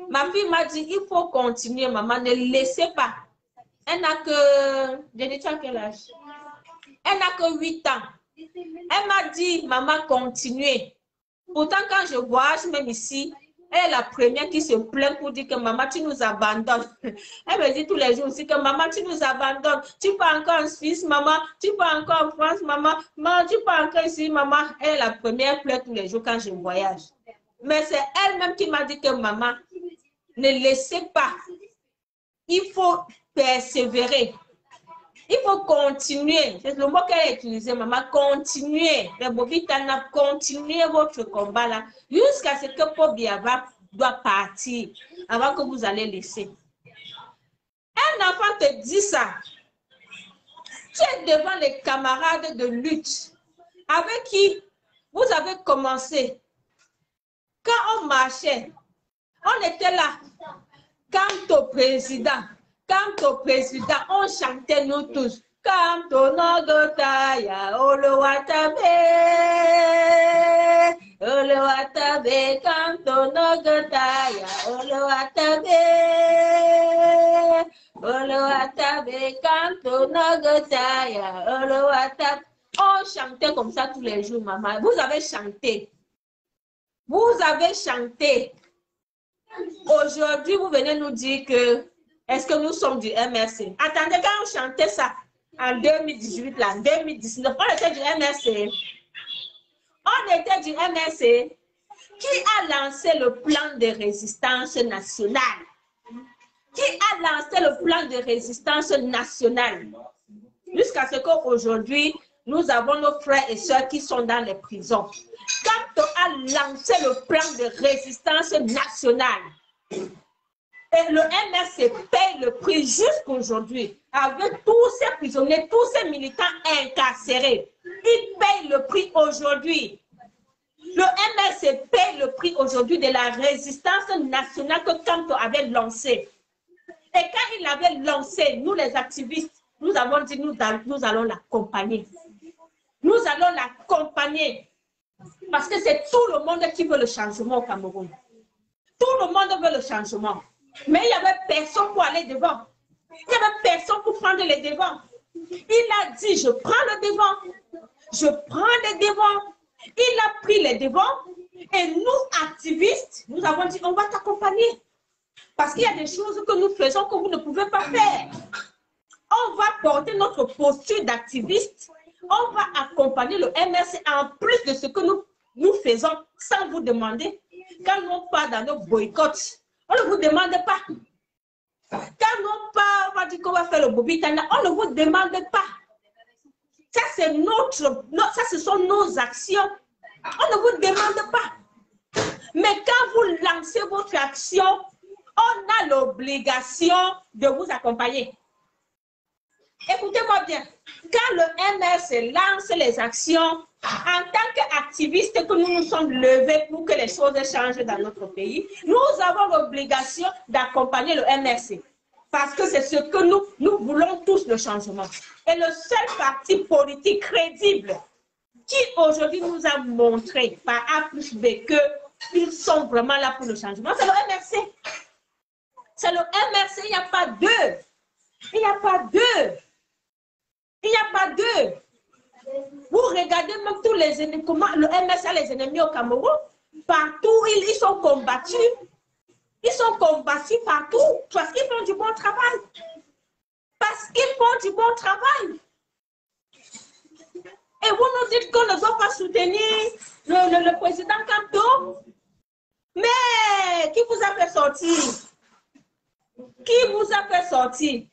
C: Ma fille m'a dit, il faut continuer, maman, ne laissez pas. Elle n'a que, je dis, tu as quel âge? Elle n'a que 8 ans. Elle m'a dit, maman, continuez. Pourtant, quand je voyage, même ici, elle est la première qui se plaint pour dire que maman, tu nous abandonnes. Elle me dit tous les jours aussi que maman, tu nous abandonnes. Tu pars encore en Suisse, maman. Tu pars encore en France, maman. Maman, tu pars encore ici, maman. Elle est la première pleure tous les jours quand je voyage. Mais c'est elle-même qui m'a dit que maman, ne laissez pas. Il faut persévérer. Il faut continuer. C'est le mot qu'elle a utilisé, maman. Continuez. Les Bobitana, continuez votre combat là jusqu'à ce que Pobiava doit partir avant que vous allez laisser. Un enfant te dit ça. Tu es devant les camarades de lutte avec qui vous avez commencé. Quand on marchait, on était là. Quant au président, on chantait nous tous. Kamto Nogotaya, Olowatabe, Olowatabe, Kamto Nogotaya, Olowatabe, Olowatabe, Kamto Nogotaya, Olowatabe. On chantait comme ça tous les jours, maman. Vous avez chanté. Vous avez chanté. Aujourd'hui, vous venez nous dire que est-ce que nous sommes du MRC? Attendez, quand on chantait ça en 2018, là, 2019, on était du MRC. On était du MRC. Qui a lancé le plan de résistance nationale? Qui a lancé le plan de résistance nationale? Jusqu'à ce qu'aujourd'hui, nous avons nos frères et sœurs qui sont dans les prisons. Quand on a lancé le plan de résistance nationale, et le MRC paye le prix jusqu'aujourd'hui, avec tous ces prisonniers, tous ces militants incarcérés, ils payent le prix aujourd'hui. Le MRC paye le prix aujourd'hui de la résistance nationale que Kanto avait lancée. Et quand il avait lancé, nous les activistes, nous avons dit nous allons l'accompagner. Nous allons l'accompagner. Parce que c'est tout le monde qui veut le changement au Cameroun. Tout le monde veut le changement. Mais il n'y avait personne pour aller devant. Il n'y avait personne pour prendre les devants. Il a dit, je prends le devant. Je prends les devants. Il a pris les devants. Et nous, activistes, nous avons dit, on va t'accompagner. Parce qu'il y a des choses que nous faisons que vous ne pouvez pas faire. On va porter notre posture d'activiste. On va accompagner le MRC en plus de ce que nous faisons sans vous demander. Quand on part dans nos boycotts, on ne vous demande pas. Quand on part, on va dire qu'on va faire le Bobitana, on ne vous demande pas. Ça, c'est ça, ce sont nos actions. On ne vous demande pas. Mais quand vous lancez votre action, on a l'obligation de vous accompagner. Écoutez-moi bien. Quand le MRC lance les actions, en tant qu'activistes que nous nous sommes levés pour que les choses changent dans notre pays, nous avons l'obligation d'accompagner le MRC. Parce que c'est ce que nous voulons tous, le changement. Et le seul parti politique crédible qui aujourd'hui nous a montré par A plus B qu'ils sont vraiment là pour le changement, c'est le MRC. C'est le MRC, il n'y a pas deux. Il n'y a pas deux. Il n'y a pas deux. Vous regardez même tous les ennemis, comment le MRC a les ennemis au Cameroun. Partout, ils sont combattus. Ils sont combattus partout parce qu'ils font du bon travail. Parce qu'ils font du bon travail. Et vous nous dites qu'on ne doit pas soutenir le président Kanto. Mais qui vous a fait sortir? Qui vous a fait sortir?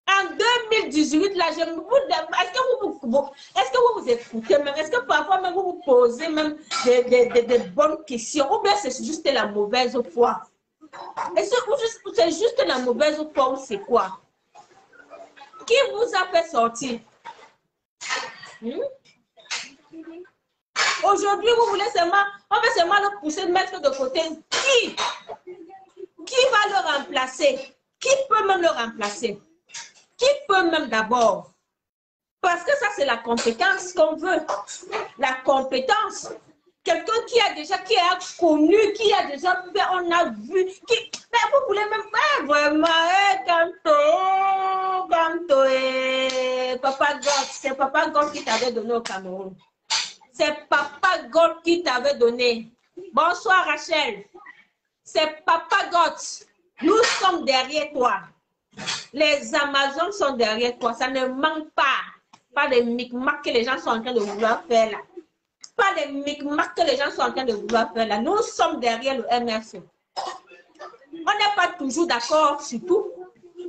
C: En 2018, là, est-ce que vous écoutez même? Est-ce que parfois même vous vous posez même des bonnes questions? Ou bien c'est juste la mauvaise foi? Est-ce que c'est juste la mauvaise foi ou c'est quoi? Qui vous a fait sortir? Aujourd'hui, vous voulez seulement, on veut seulement le pousser, mettre de côté. Qui va le remplacer? Qui peut même le remplacer? Qui peut même d'abord? Parce que ça, c'est la compétence qu'on veut. La compétence. Quelqu'un qui a connu, qui a déjà fait, on a vu. Mais vous voulez même faire vraiment, Kanto, Papa God, c'est Papa God qui t'avait donné au Cameroun. C'est Papa God qui t'avait donné. Bonsoir Rachel. C'est Papa God. Nous sommes derrière toi. Les Amazones sont derrière toi. Ça ne manque pas. Pas les micmacs que les gens sont en train de vouloir faire là. Pas les micmacs que les gens sont en train de vouloir faire là. Nous sommes derrière le MRC. On n'est pas toujours d'accord sur tout.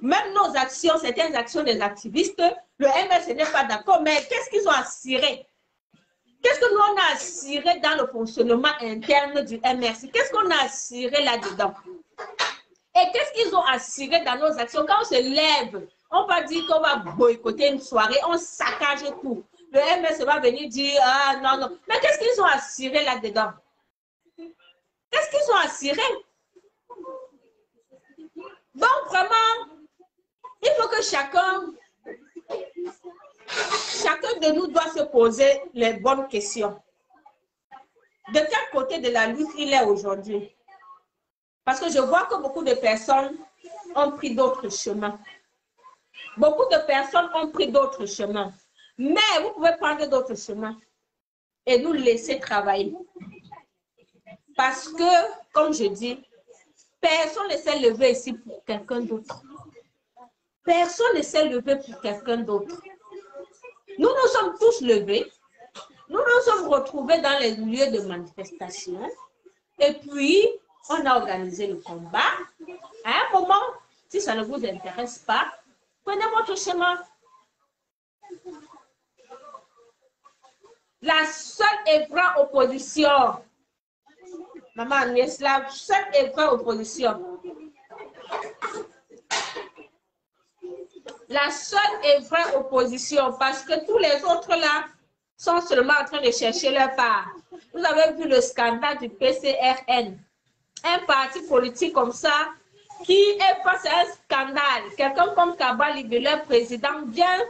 C: Même nos actions, certaines actions des activistes, le MRC n'est pas d'accord. Mais qu'est-ce qu'ils ont assuré? Qu'est-ce que nous on a assuré dans le fonctionnement interne du MRC? Qu'est-ce qu'on a assuré là-dedans? Et qu'est-ce qu'ils ont assuré dans nos actions? Quand on se lève, on va dire qu'on va boycotter une soirée, on saccage tout. Le MRC va venir dire, ah non, non. Mais qu'est-ce qu'ils ont assuré là-dedans? Qu'est-ce qu'ils ont assuré? Donc vraiment, il faut que chacun de nous doit se poser les bonnes questions. De quel côté de la lutte il est aujourd'hui? Parce que je vois que beaucoup de personnes ont pris d'autres chemins. Beaucoup de personnes ont pris d'autres chemins. Mais vous pouvez prendre d'autres chemins et nous laisser travailler. Parce que, comme je dis, personne ne s'est levé ici pour quelqu'un d'autre. Personne ne s'est levé pour quelqu'un d'autre. Nous nous sommes tous levés. Nous nous sommes retrouvés dans les lieux de manifestation. Et puis, on a organisé le combat. À un moment, si ça ne vous intéresse pas, prenez votre chemin. La seule et vraie opposition, Maman Agnès, la seule et vraie opposition, la seule et vraie opposition, parce que tous les autres là sont seulement en train de chercher leur part. Vous avez vu le scandale du PCRN, un parti politique comme ça, qui est face à un scandale. Quelqu'un comme Kabali, leur président, vient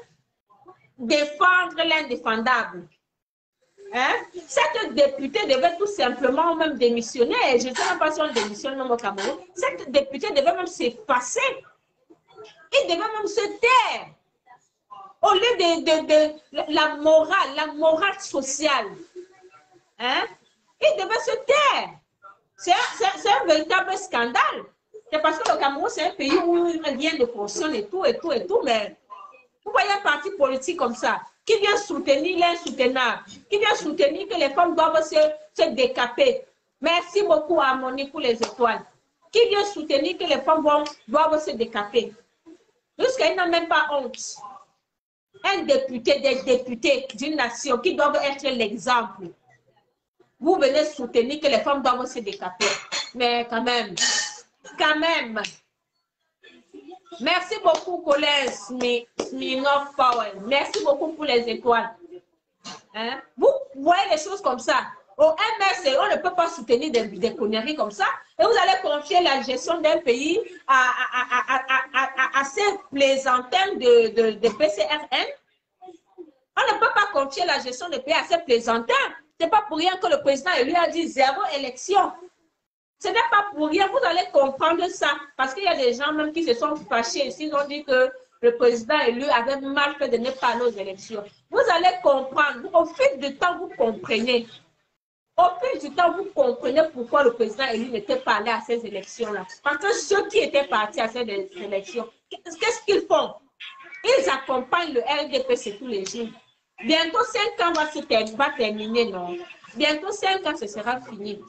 C: défendre l'indéfendable. Hein? Cette députée devait tout simplement même démissionner. Je ne sais même pas si on démissionne même au Cameroun. Cette députée devait même s'effacer. Il devait même se taire. Au lieu de la morale sociale. Hein? Il devait se taire. C'est un véritable scandale. C'est parce que le Cameroun, c'est un pays où rien ne fonctionne et tout, mais vous voyez un parti politique comme ça, qui vient soutenir l'insoutenable, qui vient soutenir que les femmes doivent se décaper. Merci beaucoup à Monique pour les étoiles. Qui vient soutenir que les femmes doivent se décaper. Jusqu'à il n'a même pas honte. Un député, des députés d'une nation qui doivent être l'exemple. Vous venez soutenir que les femmes doivent se décaper. Mais quand même. Merci beaucoup, Colin Smirnoff Power. Merci beaucoup pour les étoiles. Hein? Vous voyez les choses comme ça. Au MRC, on ne peut pas soutenir des conneries comme ça. Et vous allez confier la gestion d'un pays à ces plaisantins de PCRN. On ne peut pas confier la gestion des pays à ces plaisantins. Ce n'est pas pour rien que le président lui a dit 0 élection. Ce n'est pas pour rien, vous allez comprendre ça. Parce qu'il y a des gens même qui se sont fâchés. Ils ont dit que le président élu avait mal fait de ne pas aller aux élections. Vous allez comprendre. Au fil du temps, vous comprenez. Au fil du temps, vous comprenez pourquoi le président élu n'était pas allé à ces élections-là. Parce que ceux qui étaient partis à ces élections, qu'est-ce qu'ils font? Ils accompagnent le RDPC tous les jours. Bientôt 5 ans va terminer, non? Bientôt 5 ans, ce sera fini.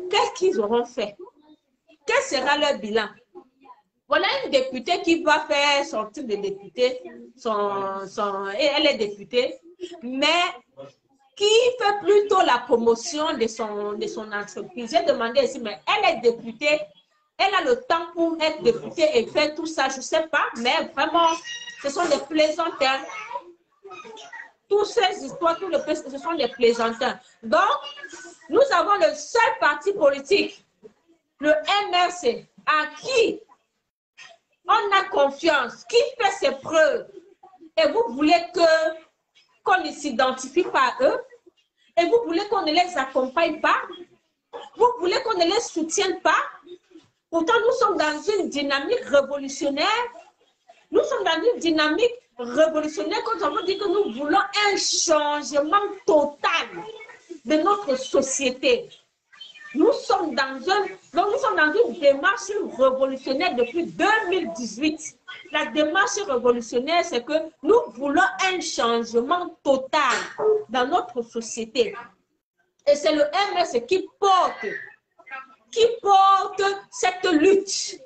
C: Qu'est-ce qu'ils auront fait? Quel sera leur bilan? Voilà une députée qui va faire son titre de députée, elle est députée, mais qui fait plutôt la promotion de son entreprise. J'ai demandé ici, mais elle est députée, elle a le temps pour être députée et faire tout ça, je ne sais pas, mais vraiment, ce sont des plaisantins. Toutes ces histoires, ce sont des plaisantins. Donc, nous avons le seul parti politique, le MRC, à qui on a confiance, qui fait ses preuves. Et vous voulez qu'on ne s'identifie pas à eux? Et vous voulez qu'on ne les accompagne pas? Vous voulez qu'on ne les soutienne pas? Pourtant, nous sommes dans une dynamique révolutionnaire. Nous sommes dans une dynamique révolutionnaire quand on veut dire que nous voulons un changement total de notre société. Nous sommes dans une démarche révolutionnaire depuis 2018. La démarche révolutionnaire, c'est que nous voulons un changement total dans notre société. Et c'est le MS qui porte cette lutte.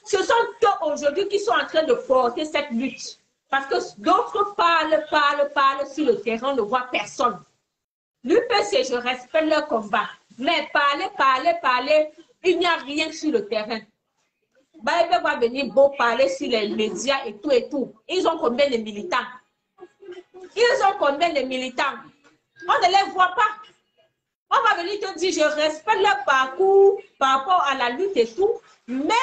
C: Ce sont eux aujourd'hui qui sont en train de porter cette lutte. Parce que d'autres parlent sur le terrain, on ne voit personne. L'UPC, je respecte leur combat. Mais parler, il n'y a rien sur le terrain. Baïbe va venir beau parler sur les médias et tout. Ils ont combien de militants? On ne les voit pas. On va venir te dire, je respecte leur parcours par rapport à la lutte et tout. Mais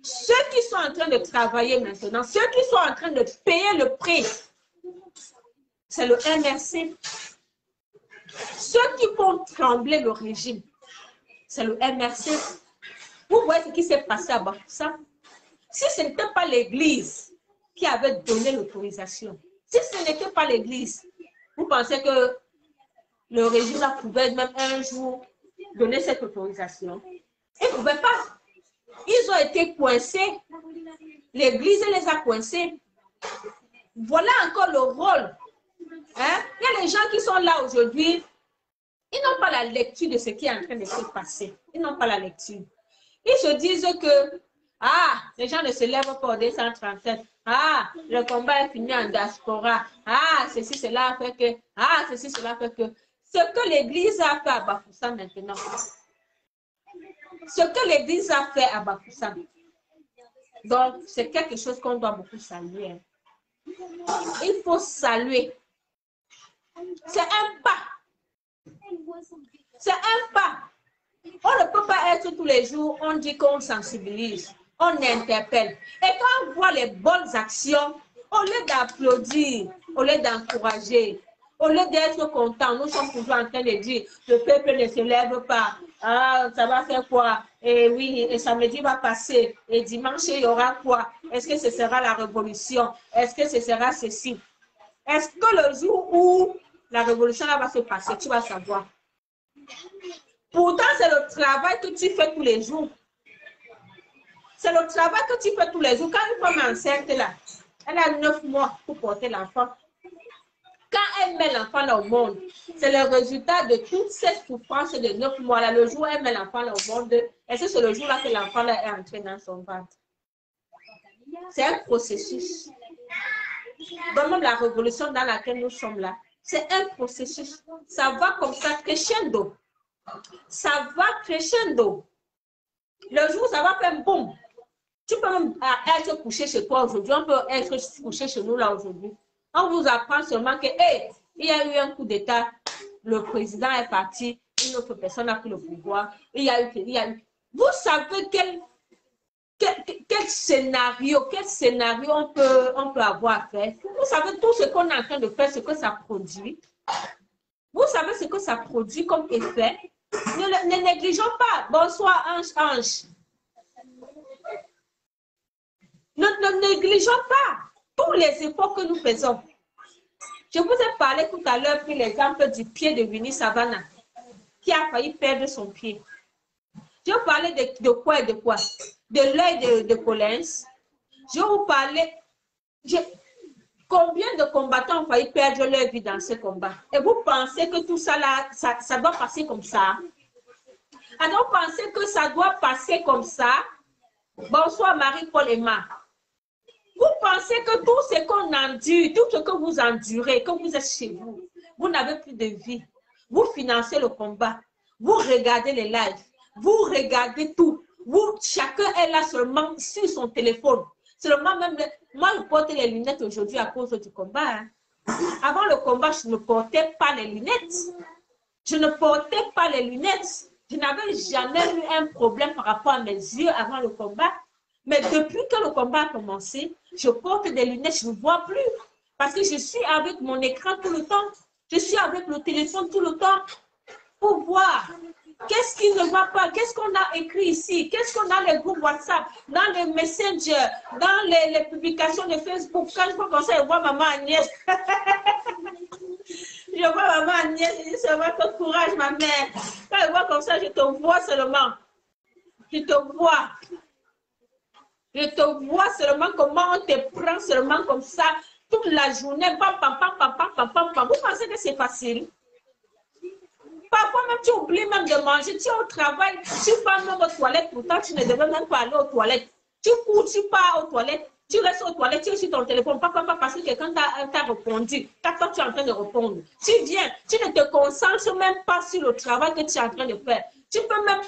C: ceux qui sont en train de travailler maintenant, ceux qui sont en train de payer le prix, c'est le MRC. Ceux qui font trembler le régime, c'est le MRC. Vous voyez ce qui s'est passé à Bafoussam? Si ce n'était pas l'Église qui avait donné l'autorisation, si ce n'était pas l'Église, vous pensez que le régime pouvait même un jour donné cette autorisation. Ils ne pouvaient pas. Ils ont été coincés. L'Église les a coincés. Voilà encore le rôle. Hein? Il y a les gens qui sont là aujourd'hui, ils n'ont pas la lecture de ce qui est en train de se passer. Ils n'ont pas la lecture. Ils se disent que, les gens ne se lèvent pas au 237. Le combat est fini en diaspora. Ceci, cela fait que, ceci, cela fait que. Ce que l'Église a fait à Bafoussam maintenant, ce que l'Église a fait à Bafoussam, donc c'est quelque chose qu'on doit beaucoup saluer. Il faut saluer. C'est un pas. C'est un pas. On ne peut pas être tous les jours, on dit qu'on sensibilise, on interpelle. Et quand on voit les bonnes actions, au lieu d'applaudir, au lieu d'encourager, au lieu d'être content, nous sommes toujours en train de dire, le peuple ne se lève pas. Ça va faire quoi? Et oui, et samedi va passer. Et dimanche, il y aura quoi? Est-ce que ce sera la révolution? Est-ce que ce sera ceci? Est-ce que le jour où la révolution là va se passer, tu vas savoir? Pourtant, c'est le travail que tu fais tous les jours. C'est le travail que tu fais tous les jours. Quand une femme enceinte là, elle a 9 mois pour porter l'enfant. Quand elle met l'enfant au monde, c'est le résultat de toutes ces souffrances de 9 mois là. Le jour où elle met l'enfant au monde, est-ce que c'est le jour là que l'enfant est entré dans son ventre? C'est un processus. Donc même la révolution dans laquelle nous sommes là, c'est un processus. Ça va comme ça, crescendo. Ça va crescendo. Le jour où ça va faire boum. Tu peux même être couché chez toi aujourd'hui. On peut être couché chez nous là aujourd'hui. On vous apprend seulement que, il y a eu un coup d'État, le président est parti, une autre personne a pris le pouvoir. Il y a eu. Vous savez quel scénario on peut avoir à faire. Vous savez tout ce qu'on est en train de faire, ce que ça produit. Vous savez ce que ça produit comme effet. Ne négligeons pas. Bonsoir, Ange. Ne négligeons pas tous les efforts que nous faisons. Je vous ai parlé tout à l'heure, pris l'exemple du pied de Winnie Savannah, qui a failli perdre son pied. Je vous parlais de quoi et de quoi? De l'œil de Collins. Je vous parlais... Combien de combattants ont failli perdre leur vie dans ce combat? Et vous pensez que tout ça, là, ça doit passer comme ça? Alors, vous pensez que ça doit passer comme ça? Bonsoir, Marie-Paul et Marc. Vous pensez que tout ce qu'on endure, tout ce que vous endurez, quand vous êtes chez vous, vous n'avez plus de vie. Vous financez le combat. Vous regardez les lives. Vous regardez tout. Chacun est là seulement sur son téléphone. Seulement même, moi, je porte les lunettes aujourd'hui à cause du combat. Hein. Avant le combat, je ne portais pas les lunettes. Je ne portais pas les lunettes. Je n'avais jamais eu un problème par rapport à mes yeux avant le combat. Mais depuis que le combat a commencé, je porte des lunettes, je ne vois plus. Parce que je suis avec mon écran tout le temps. Je suis avec le téléphone tout le temps pour voir qu'est-ce qui ne va pas, qu'est-ce qu'on a écrit ici, qu'est-ce qu'on a les groupes WhatsApp, dans les messengers, dans les publications de Facebook. Quand je vois comme ça, je vois maman Agnès. Je vois maman Agnès, je dis c'est votre courage, ma mère. Quand je vois comme ça, je te vois seulement. Je te vois. Je te vois seulement comment on te prend seulement comme ça toute la journée. Pam, pam, pam, pam, pam, pam, pam, pam. Vous pensez que c'est facile? Parfois même tu oublies même de manger. Tu es au travail, tu vas même aux toilettes. Pourtant, tu ne devais même pas aller aux toilettes. Tu cours, tu pars aux toilettes. Tu restes aux toilettes, tu es sur ton téléphone. Pas parce que quelqu'un t'a répondu. Toi, tu es en train de répondre. Tu viens, tu ne te concentres même pas sur le travail que tu es en train de faire. Tu peux même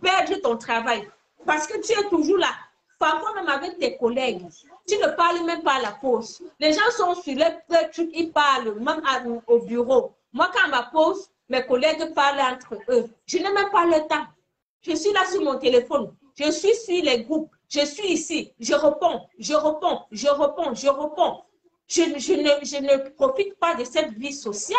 C: perdre ton travail. Parce que tu es toujours là. Parfois même avec tes collègues, tu ne parles même pas à la pause. Les gens sont sur les trucs, ils parlent même au bureau. Moi, quand à ma pause, mes collègues parlent entre eux. Je n'ai même pas le temps. Je suis là sur mon téléphone. Je suis sur les groupes. Je suis ici. Je réponds. Je ne profite pas de cette vie sociale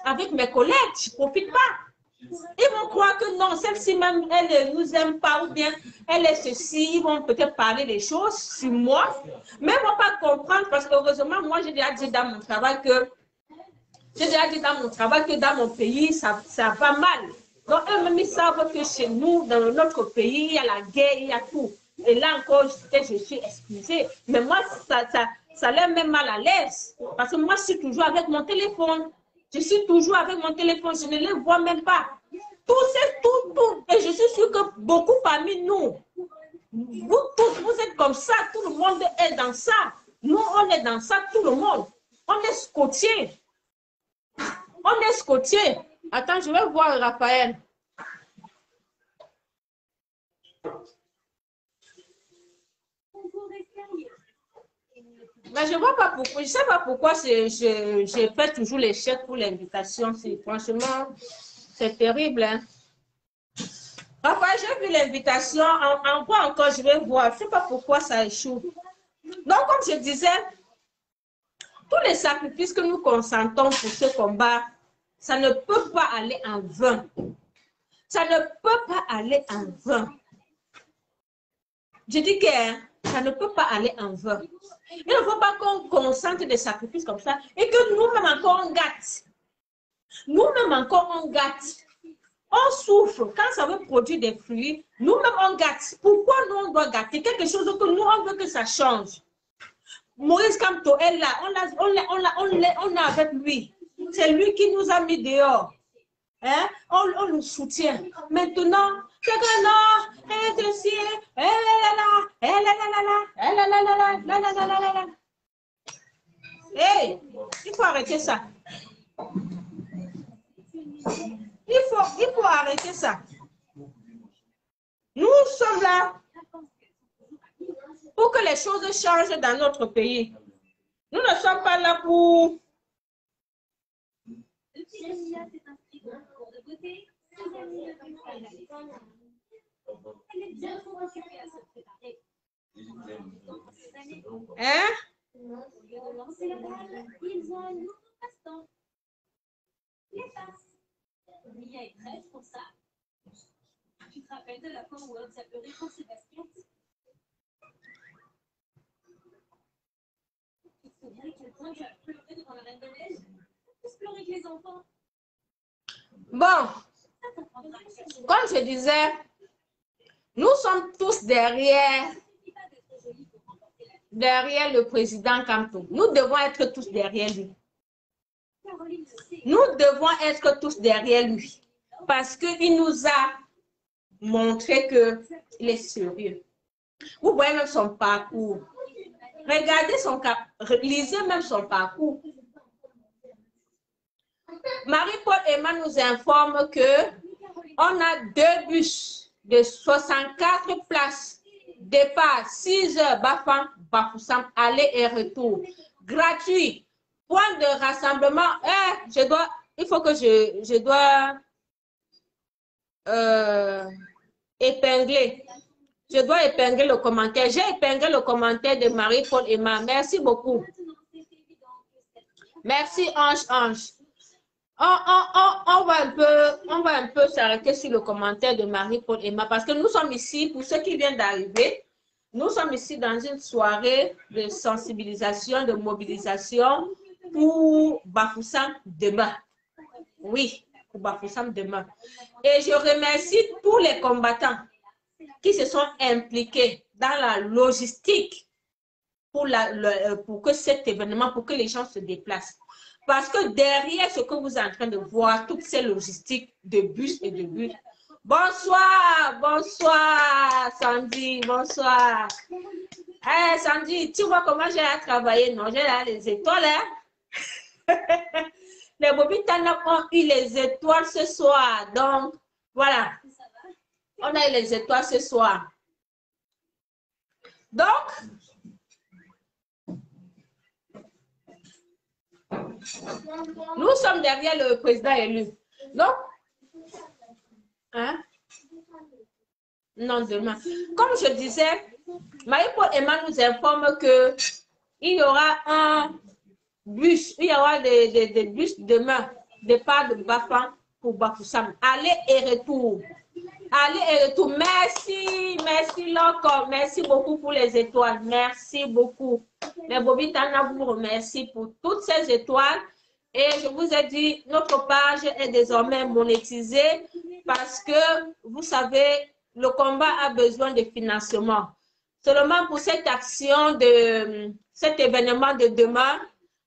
C: avec mes collègues. Je ne profite pas. Ils vont croire que non, celle-ci même, elle ne nous aime pas ou bien elle est ceci. Ils vont peut-être parler des choses sur moi, mais ils ne vont pas comprendre parce que heureusement, moi, j'ai déjà dit dans mon travail que dans mon pays, ça va mal. Donc, eux-mêmes, ils savent que chez nous, dans notre pays, il y a la guerre, il y a tout. Et là encore, je suis excusée. Mais moi, ça leur met mal à l'aise. Parce que moi, je suis toujours avec mon téléphone. Je suis toujours avec mon téléphone. Je ne les vois même pas. Tout. Et je suis sûre que beaucoup parmi nous, vous tous, vous êtes comme ça. Tout le monde est dans ça. Nous, on est dans ça, tout le monde. On est scotché. On est scotché. Attends, je vais voir Raphaël. Mais je ne vois pas pourquoi. Je ne sais pas pourquoi je fais toujours les chèques pour l'invitation. Franchement, c'est terrible. Hein? Raphaël, j'ai vu l'invitation. En quoi encore je vais voir? Je ne sais pas pourquoi ça échoue. Donc, comme je disais, tous les sacrifices que nous consentons pour ce combat, ça ne peut pas aller en vain. Ça ne peut pas aller en vain. Je dis que ça ne peut pas aller en vain. Il ne faut pas qu'on consente des sacrifices comme ça et que nous-mêmes encore on gâte. Nous-mêmes encore on gâte. On souffre quand ça veut produire des fruits. Nous-mêmes on gâte. Pourquoi nous on doit gâter quelque chose que nous on veut que ça change? Maurice Kamto est là. On est avec lui. C'est lui qui nous a mis dehors. Hein? On le soutient. Maintenant, hey, il faut arrêter ça. Il faut arrêter ça. Nous sommes là pour que les choses changent dans notre pays. Nous ne sommes pas là pour... Hein?
B: Ils ont un nouveau passe-temps. Les passes. Mia est prête pour ça. Tu te rappelles de la fois où Hobbs a pleuré pour ses baskets? Tu te souviens à quel point tu as pleuré devant la Reine de Neige? Plus pleurer que les enfants.
C: Bon, comme je disais, nous sommes tous derrière le président Kamto. Nous devons être tous derrière lui. Nous devons être tous derrière lui. Parce qu'il nous a montré qu'il est sérieux. Vous voyez même son parcours. Regardez son cas. Lisez même son parcours. Marie-Paul Emma nous informe que on a 2 bus de 64 places. Départ 6 heures, Bafang, Bafoussam, aller et retour. Gratuit. Point de rassemblement. Il faut que je dois épingler. Je dois épingler le commentaire. J'ai épinglé le commentaire de Marie-Paul Emma. Merci beaucoup. Merci Ange. On va un peu s'arrêter sur le commentaire de Marie-Paul Emma parce que nous sommes ici, pour ceux qui viennent d'arriver, nous sommes ici dans une soirée de sensibilisation, de mobilisation pour Bafoussam demain. Oui, pour Bafoussam demain. Et je remercie tous les combattants qui se sont impliqués dans la logistique pour que cet événement, pour que les gens se déplacent. Parce que derrière ce que vous êtes en train de voir, toutes ces logistiques de bus et de bus. Bonsoir, bonsoir Sandy, bonsoir. Hey, Sandy, tu vois comment j'ai à travailler, non? J'ai là les étoiles, hein? Les Bobitana ont eu les étoiles ce soir. Donc, voilà. On a eu les étoiles ce soir. Donc, nous sommes derrière le président élu. Donc, hein? Non, demain. Comme je disais, Marie-Paul Emma nous informe que il y aura un bus, il y aura des bus demain, départ de Bafang pour Bafoussam. Aller et retour. Aller et retour. Merci encore. Merci beaucoup pour les étoiles. Merci beaucoup. Les Bobitana vous remercie pour toutes ces étoiles. Et je vous ai dit, notre page est désormais monétisée.
A: parce que, vous savez, le combat a besoin de financement. Seulement pour cette action, cet événement de demain,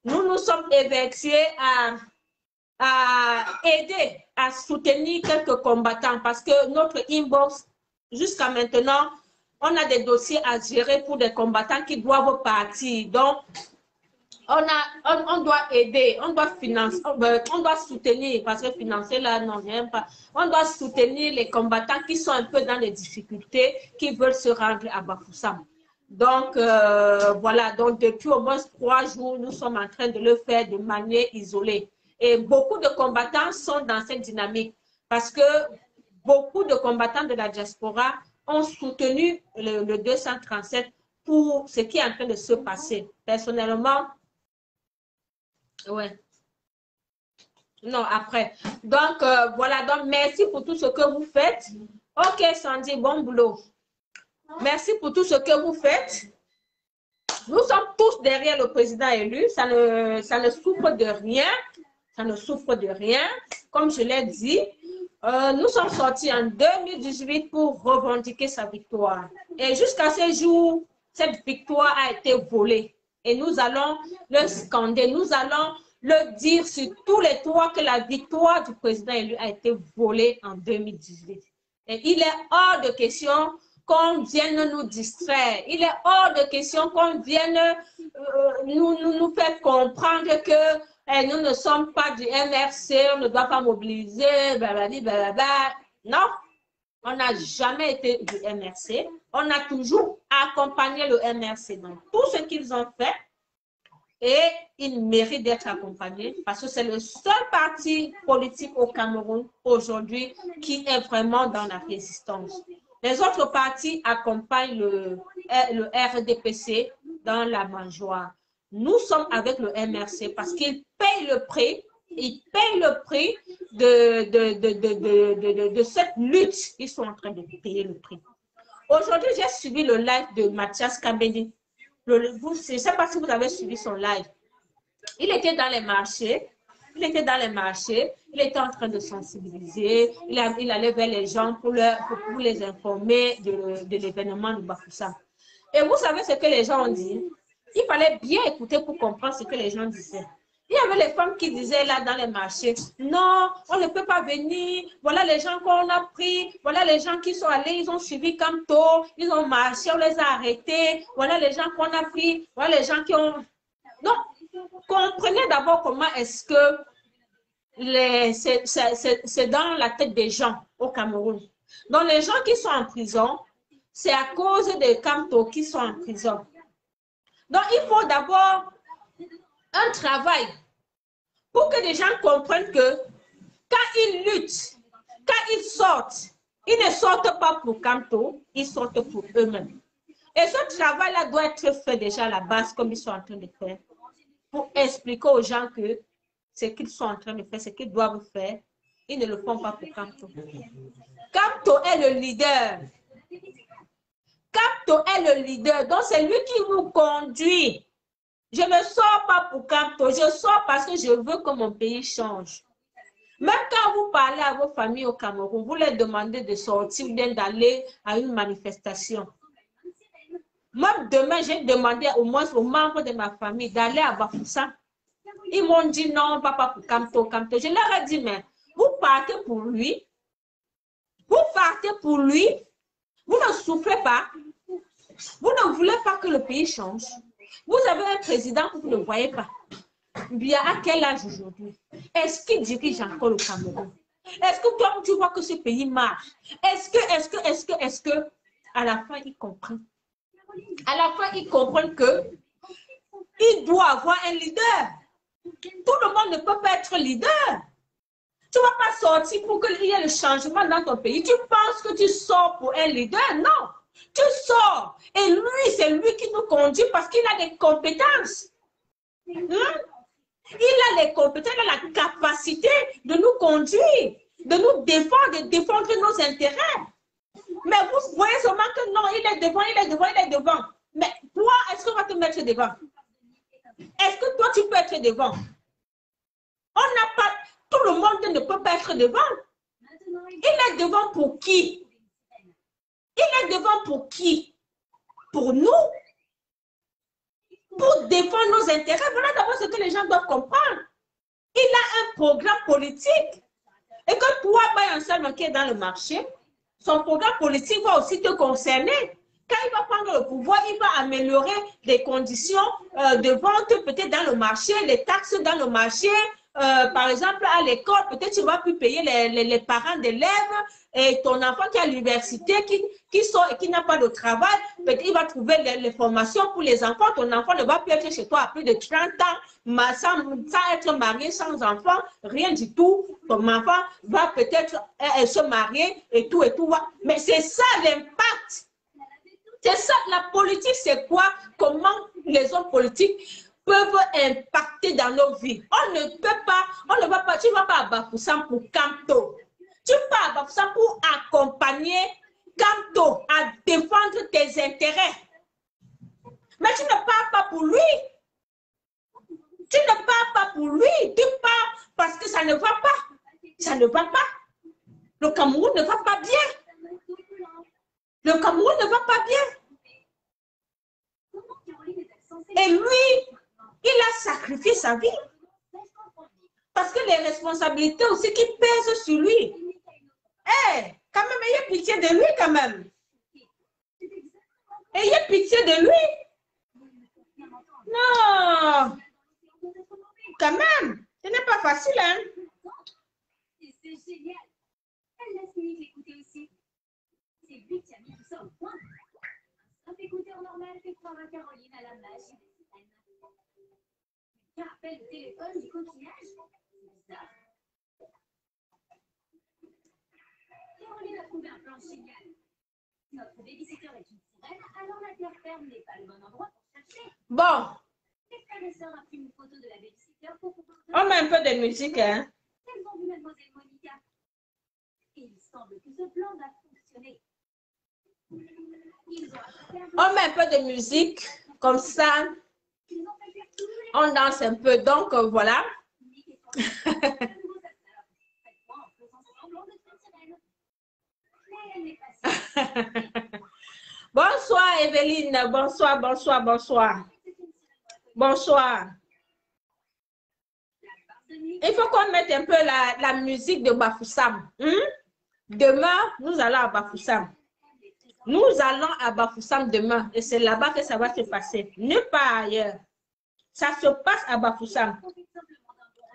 A: nous nous sommes évertués à aider, à soutenir quelques combattants parce que notre inbox, jusqu'à maintenant, on a des dossiers à gérer pour des combattants qui doivent partir. Donc, on doit aider, on doit financer, on doit soutenir, parce que financer là, non, rien pas. On doit soutenir les combattants qui sont un peu dans les difficultés, qui veulent se rendre à Bafoussam. Donc, voilà, donc depuis au moins 3 jours, nous sommes en train de le faire de manière isolée. Et beaucoup de combattants sont dans cette dynamique parce que beaucoup de combattants de la diaspora ont soutenu le 237 pour ce qui est en train de se passer. Personnellement, ouais. Non, après. Donc, voilà. Donc, merci pour tout ce que vous faites. OK, Sandy, bon boulot. Merci pour tout ce que vous faites. Nous sommes tous derrière le président élu. Ça ne souffre de rien. Ça ne souffre de rien. Comme je l'ai dit, nous sommes sortis en 2018 pour revendiquer sa victoire. Et jusqu'à ce jour, cette victoire a été volée. Et nous allons le scander. Nous allons le dire sur tous les toits que la victoire du président élu a été volée en 2018. Et il est hors de question qu'on vienne nous distraire. Il est hors de question qu'on vienne nous faire comprendre que nous ne sommes pas du MRC, on ne doit pas mobiliser, blablabla. Non, on n'a jamais été du MRC. On a toujours accompagné le MRC dans tout ce qu'ils ont fait. Et il mérite d'être accompagné parce que c'est le seul parti politique au Cameroun aujourd'hui qui est vraiment dans la résistance. Les autres partis accompagnent le RDPC dans la mangeoire. Nous sommes avec le MRC parce qu'ils payent le prix. Ils payent le prix de cette lutte. Ils sont en train de payer le prix. Aujourd'hui, j'ai suivi le live de Mathias Kambedi. Je ne sais pas si vous avez suivi son live. Il était dans les marchés. Il était dans les marchés. Il était en train de sensibiliser. Il allait vers les gens pour les informer de l'événement de Bafoussam. Et vous savez ce que les gens ont dit? Il fallait bien écouter pour comprendre ce que les gens disaient. Il y avait les femmes qui disaient là dans les marchés, non, on ne peut pas venir, voilà les gens qu'on a pris, voilà les gens qui sont allés, ils ont suivi Kamto, ils ont marché, on les a arrêtés, voilà les gens qu'on a pris, voilà les gens qui ont... Non, comprenez d'abord comment est-ce que c'est dans la tête des gens au Cameroun. Donc les gens qui sont en prison, c'est à cause de Kamto qui sont en prison. Donc il faut d'abord un travail pour que les gens comprennent que quand ils luttent, quand ils sortent, ils ne sortent pas pour Kamto, ils sortent pour eux-mêmes. Et ce travail-là doit être fait déjà à la base, comme ils sont en train de faire, pour expliquer aux gens que ce qu'ils sont en train de faire, ce qu'ils doivent faire, ils ne le font pas pour Kamto. Kamto est le leader. Kamto est le leader, donc c'est lui qui vous conduit. Je ne sors pas pour Kamto, je sors parce que je veux que mon pays change. Même quand vous parlez à vos familles au Cameroun, vous leur demandez de sortir ou bien d'aller à une manifestation. Même demain, j'ai demandé au moins aux membres de ma famille d'aller à Bafoussam. Ils m'ont dit non, on ne va pas pour Kamto, Kamto. Je leur ai dit, mais vous partez pour lui. Vous partez pour lui. Vous ne souffrez pas. Vous ne voulez pas que le pays change. Vous avez un président que vous ne voyez pas. Bien, à quel âge aujourd'hui? Est-ce qu'il dirige encore le Cameroun? Est-ce que toi, tu vois que ce pays marche? Est-ce que, à la fin, il comprend? À la fin, il comprend que il doit avoir un leader. Tout le monde ne peut pas être leader. Tu ne vas pas sortir pour qu'il y ait le changement dans ton pays. Tu penses que tu sors pour un leader? Non. Tu sors. Et lui, c'est lui qui nous conduit parce qu'il a des compétences. Il a les compétences, il a la capacité de nous conduire, de nous défendre, de défendre nos intérêts. Mais vous voyez seulement que non, il est devant, il est devant, il est devant. Mais toi, est-ce qu'on va te mettre devant? Est-ce que toi, tu peux être devant? On n'a pas, tout le monde ne peut pas être devant.
C: Il est devant pour qui? Il est devant pour qui? Pour nous? Pour défendre nos intérêts. Voilà d'abord ce que les gens doivent comprendre. Il a un programme politique. Et que toi, un seul qui est dans le marché, son programme politique va aussi te concerner. Quand il va prendre le pouvoir, il va améliorer les conditions de vente peut-être dans le marché, les taxes dans le marché. Par exemple, à l'école, peut-être tu vas plus payer les parents d'élèves et ton enfant qui est à l'université, qui sort et qui n'a pas de travail, peut-être il va trouver les formations pour les enfants. Ton enfant ne va plus être chez toi à plus de 30 ans, sans être marié, sans enfant, rien du tout. Ton enfant va peut-être se marier et tout et tout. Mais c'est ça l'impact. C'est ça, la politique, c'est quoi? Comment les hommes politiques peuvent impacter dans nos vies. On ne peut pas, on ne va pas, tu ne vas pas à Bafoussam pour Kamto. Tu vas à Bafoussam pour accompagner Kamto à défendre tes intérêts. Mais tu ne pars pas pour lui. Tu ne pars pas pour lui. Tu pars parce que ça ne va pas. Ça ne va pas. Le Cameroun ne va pas bien. Le Cameroun ne va pas bien. Et lui, il a sacrifié sa vie. Parce que les responsabilités aussi qui pèsent sur lui. Eh, quand même, ayez pitié de lui quand même. Ayez pitié de lui. Non. Quand même, ce n'est pas facile, hein.
B: C'est génial. Elle laisse Nick l'écouter aussi. C'est lui qui a mis tout ça au point. Un écouteur normal fait croire à Caroline à la magie des sirènes. Qui rappelle le téléphone du coquillage. C'est bizarre. Caroline a trouvé un plan génial. Notre babysitter est une sirène, alors la terre ferme n'est pas le bon endroit pour chercher.
C: Bon.
B: Les frères et sœurs impriment une photo de la babysitter pour pouvoir...
C: On met un peu de musique, hein.
B: Elles ont vu Mademoiselle Monica. Et il semble que ce plan va fonctionner.
C: On met un peu de musique, comme ça, on danse un peu. Donc, voilà. Bonsoir, Evelyne. Bonsoir, bonsoir, bonsoir. Bonsoir. Il faut qu'on mette un peu la musique de Bafoussam. Demain, nous allons à Bafoussam. Nous allons à Bafoussam demain. Et c'est là-bas que ça va se passer. Nulle part ailleurs. Ça se passe à Bafoussam.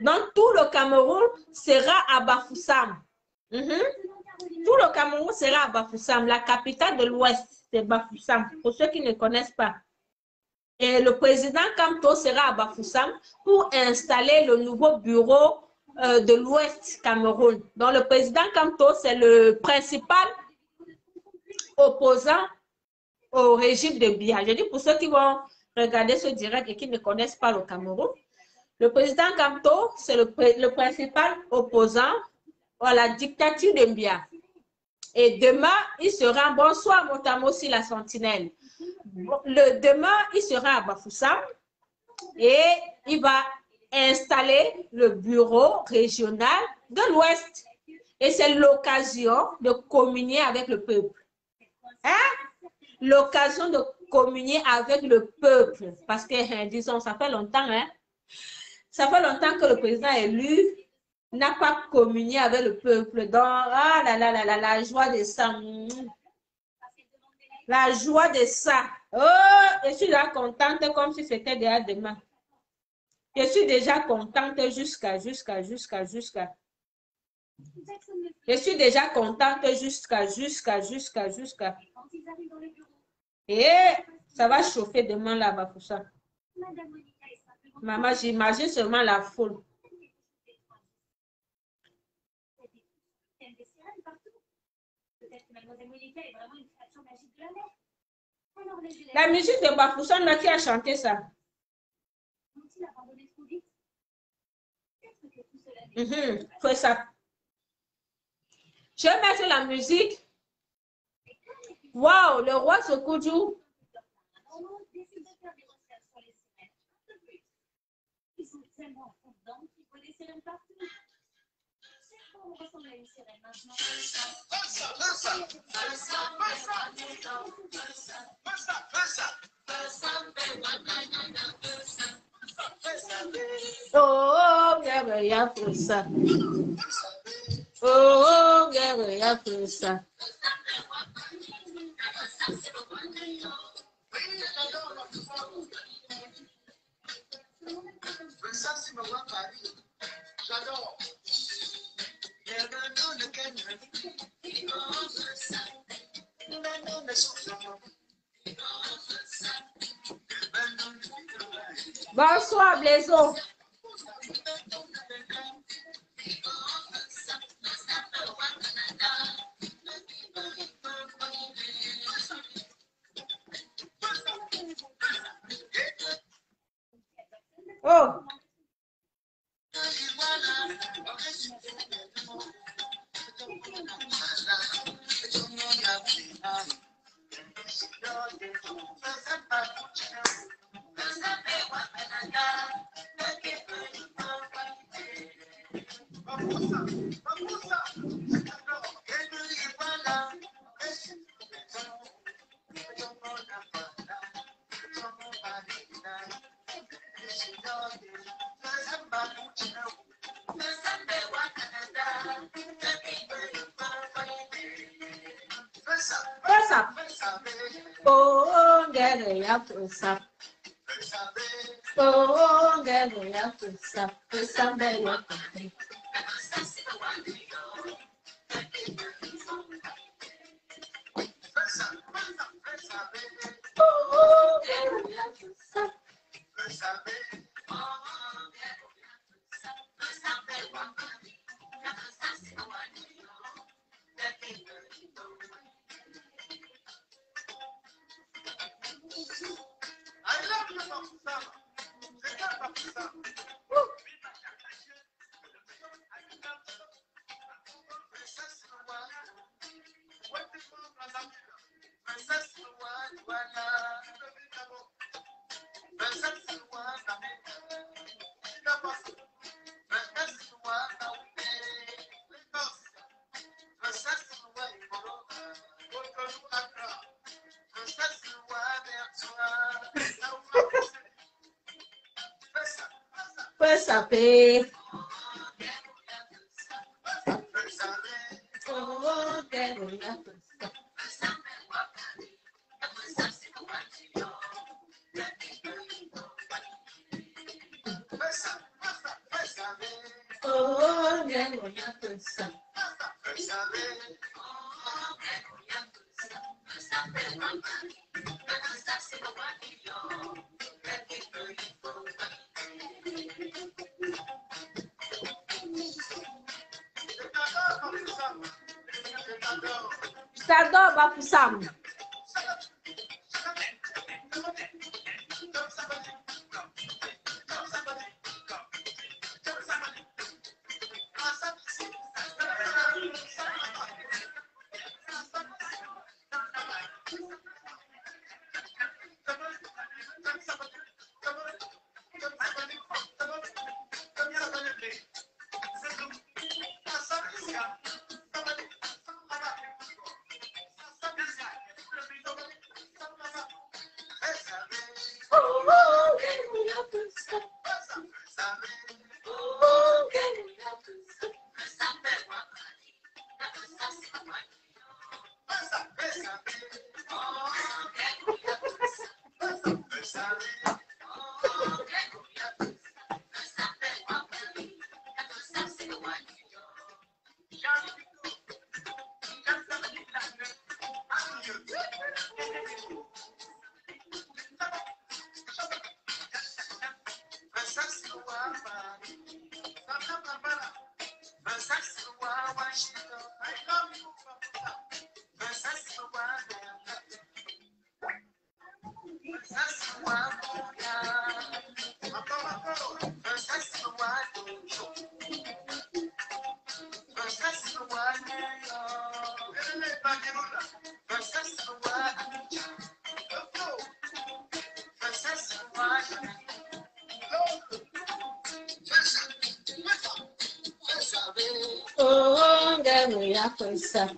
C: Donc, tout le Cameroun sera à Bafoussam. Tout le Cameroun sera à Bafoussam. La capitale de l'Ouest, c'est Bafoussam. Pour ceux qui ne connaissent pas. Et le président Kamto sera à Bafoussam pour installer le nouveau bureau de l'Ouest Cameroun. Donc, le président Kamto, c'est le principal opposant au régime de Biya. Je dis pour ceux qui vont regarder ce direct et qui ne connaissent pas le Cameroun, le président Kamto, c'est le principal opposant à la dictature de Biya. Et demain, il sera, bonsoir Motamosi la sentinelle. Demain, il sera à Bafoussam et il va installer le bureau régional de l'Ouest. Et c'est l'occasion de communier avec le peuple. Hein? L'occasion de communier avec le peuple. Parce que, disons, ça fait longtemps, hein? Ça fait longtemps que le président élu n'a pas communié avec le peuple. Donc, ah là là là là, la joie de ça. La joie de ça. Oh, je suis là contente comme si c'était déjà demain. Je suis déjà contente jusqu'à. Je suis déjà contente jusqu'à. Et ça va chauffer demain là-bas pour ça. Maman, j'imagine seulement la foule. La musique de Bafoussam, là, qui a chanté ça? Fais ça. Je vais mettre la musique. Waouh, le roi Sokoudjou.
B: on ressemble à une sirène maintenant.
C: Oh, guerreira força. Oh, guerreira força.
D: J'adore.
C: Bonsoir, Blaiseau. Oh. Oh, guerreira força. Oh, guerreira força. Força bela. Oh, guerreira força. Força P. Oh, guerreira força. Oh, guerreira força. J'adore Bafoussam. Oh, guerreira força. Oh, guerreira força. Oh, Noya comme ça.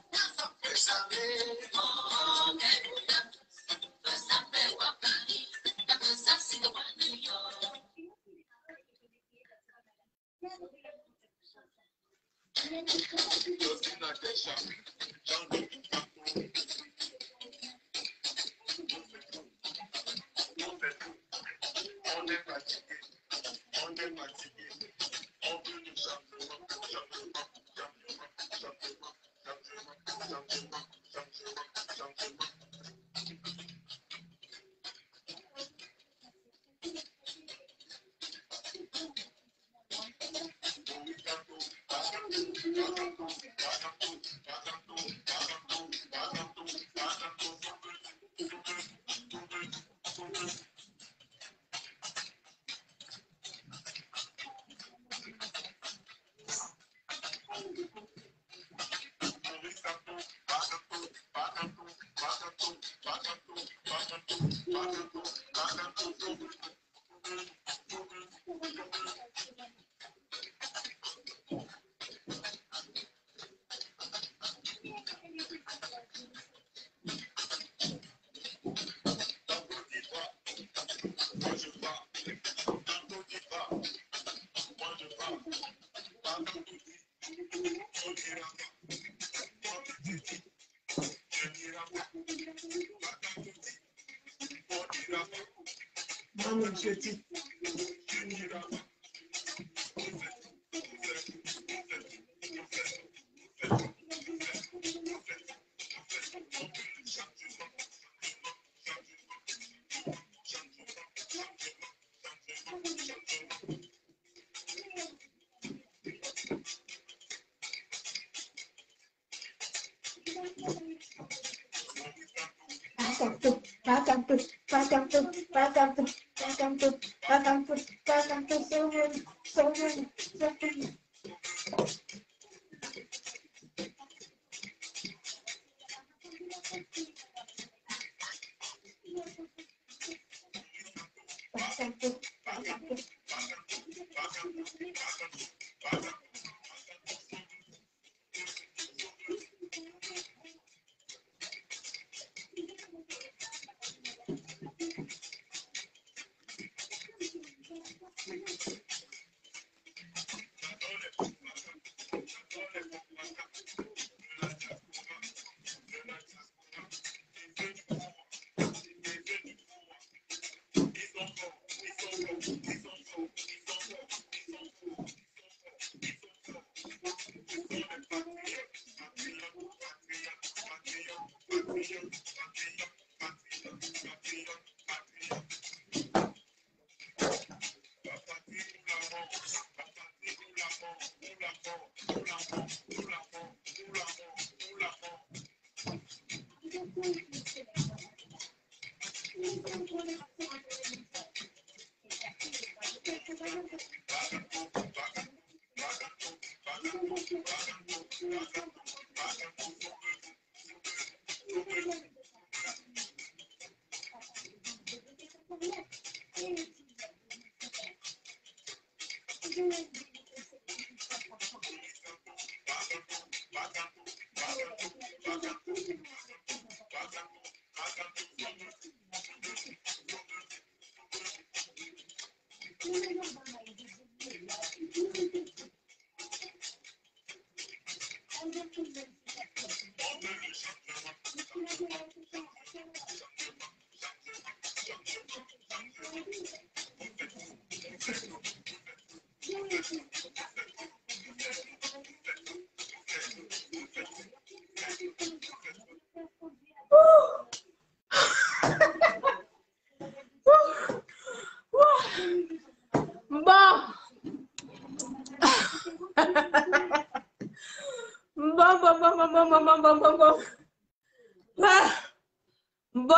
C: Bon,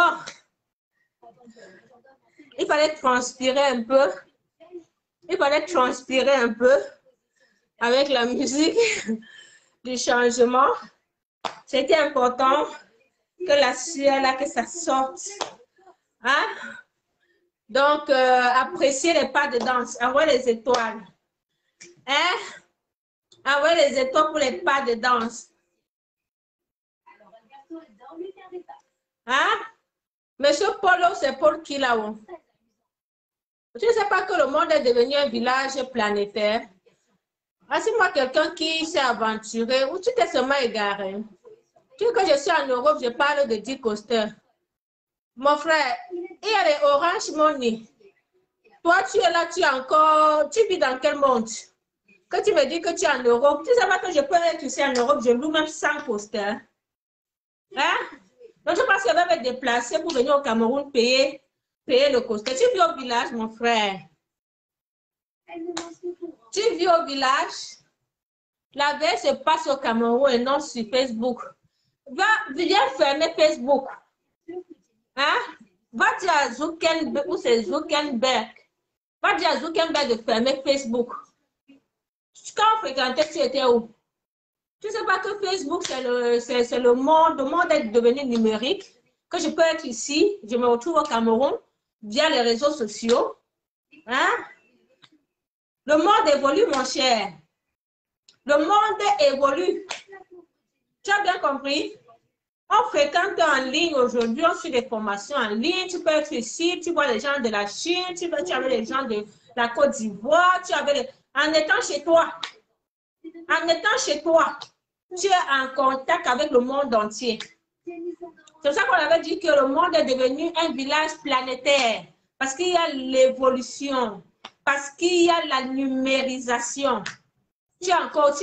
C: il fallait transpirer un peu. Il fallait transpirer un peu avec la musique du changement. C'était important que la sueur là, que ça sorte. Hein? Donc, appréciez les pas de danse. Envoyez les étoiles. Hein? Envoyez les étoiles pour les pas de danse.
B: Alberto adore lui faire des farces.
C: Hein? Monsieur Polo, c'est Paul qui là-haut? Tu ne sais pas que le monde est devenu un village planétaire? Voici-moi quelqu'un qui s'est aventuré ou tu t'es seulement égaré. Tu sais que je suis en Europe, je parle de Dick Coster. Mon frère, il y a les Orange Money. Toi, tu es là, tu es encore... Tu vis dans quel monde? Que tu me dis que tu es en Europe. Tu sais pas que je peux être ici en Europe, je loue même 100 Coster. Hein? Donc, je pense que je vais me déplacer pour venir au Cameroun payer le Coster. Tu vis au village, mon frère. Tu vis au village. La veille se passe au Cameroun et non sur Facebook. Viens fermer Facebook. Hein? Va dire à Zuckerberg, ou c'est Zuckerberg. Va dire à Zuckerberg de fermer Facebook. Quand on fréquentait, tu étais où? Tu ne sais pas que Facebook, c'est le monde est devenu numérique. Que je peux être ici, je me retrouve au Cameroun via les réseaux sociaux. Hein? Le monde évolue, mon cher. Le monde évolue. Tu as bien compris? On fréquente en ligne aujourd'hui, on suit des formations en ligne. Tu peux être ici, tu vois les gens de la Chine, tu avais les gens de la Côte d'Ivoire, en étant chez toi. En étant chez toi, tu es en contact avec le monde entier. C'est pour ça qu'on avait dit que le monde est devenu un village planétaire. Parce qu'il y a l'évolution. Parce qu'il y a la numérisation. Tu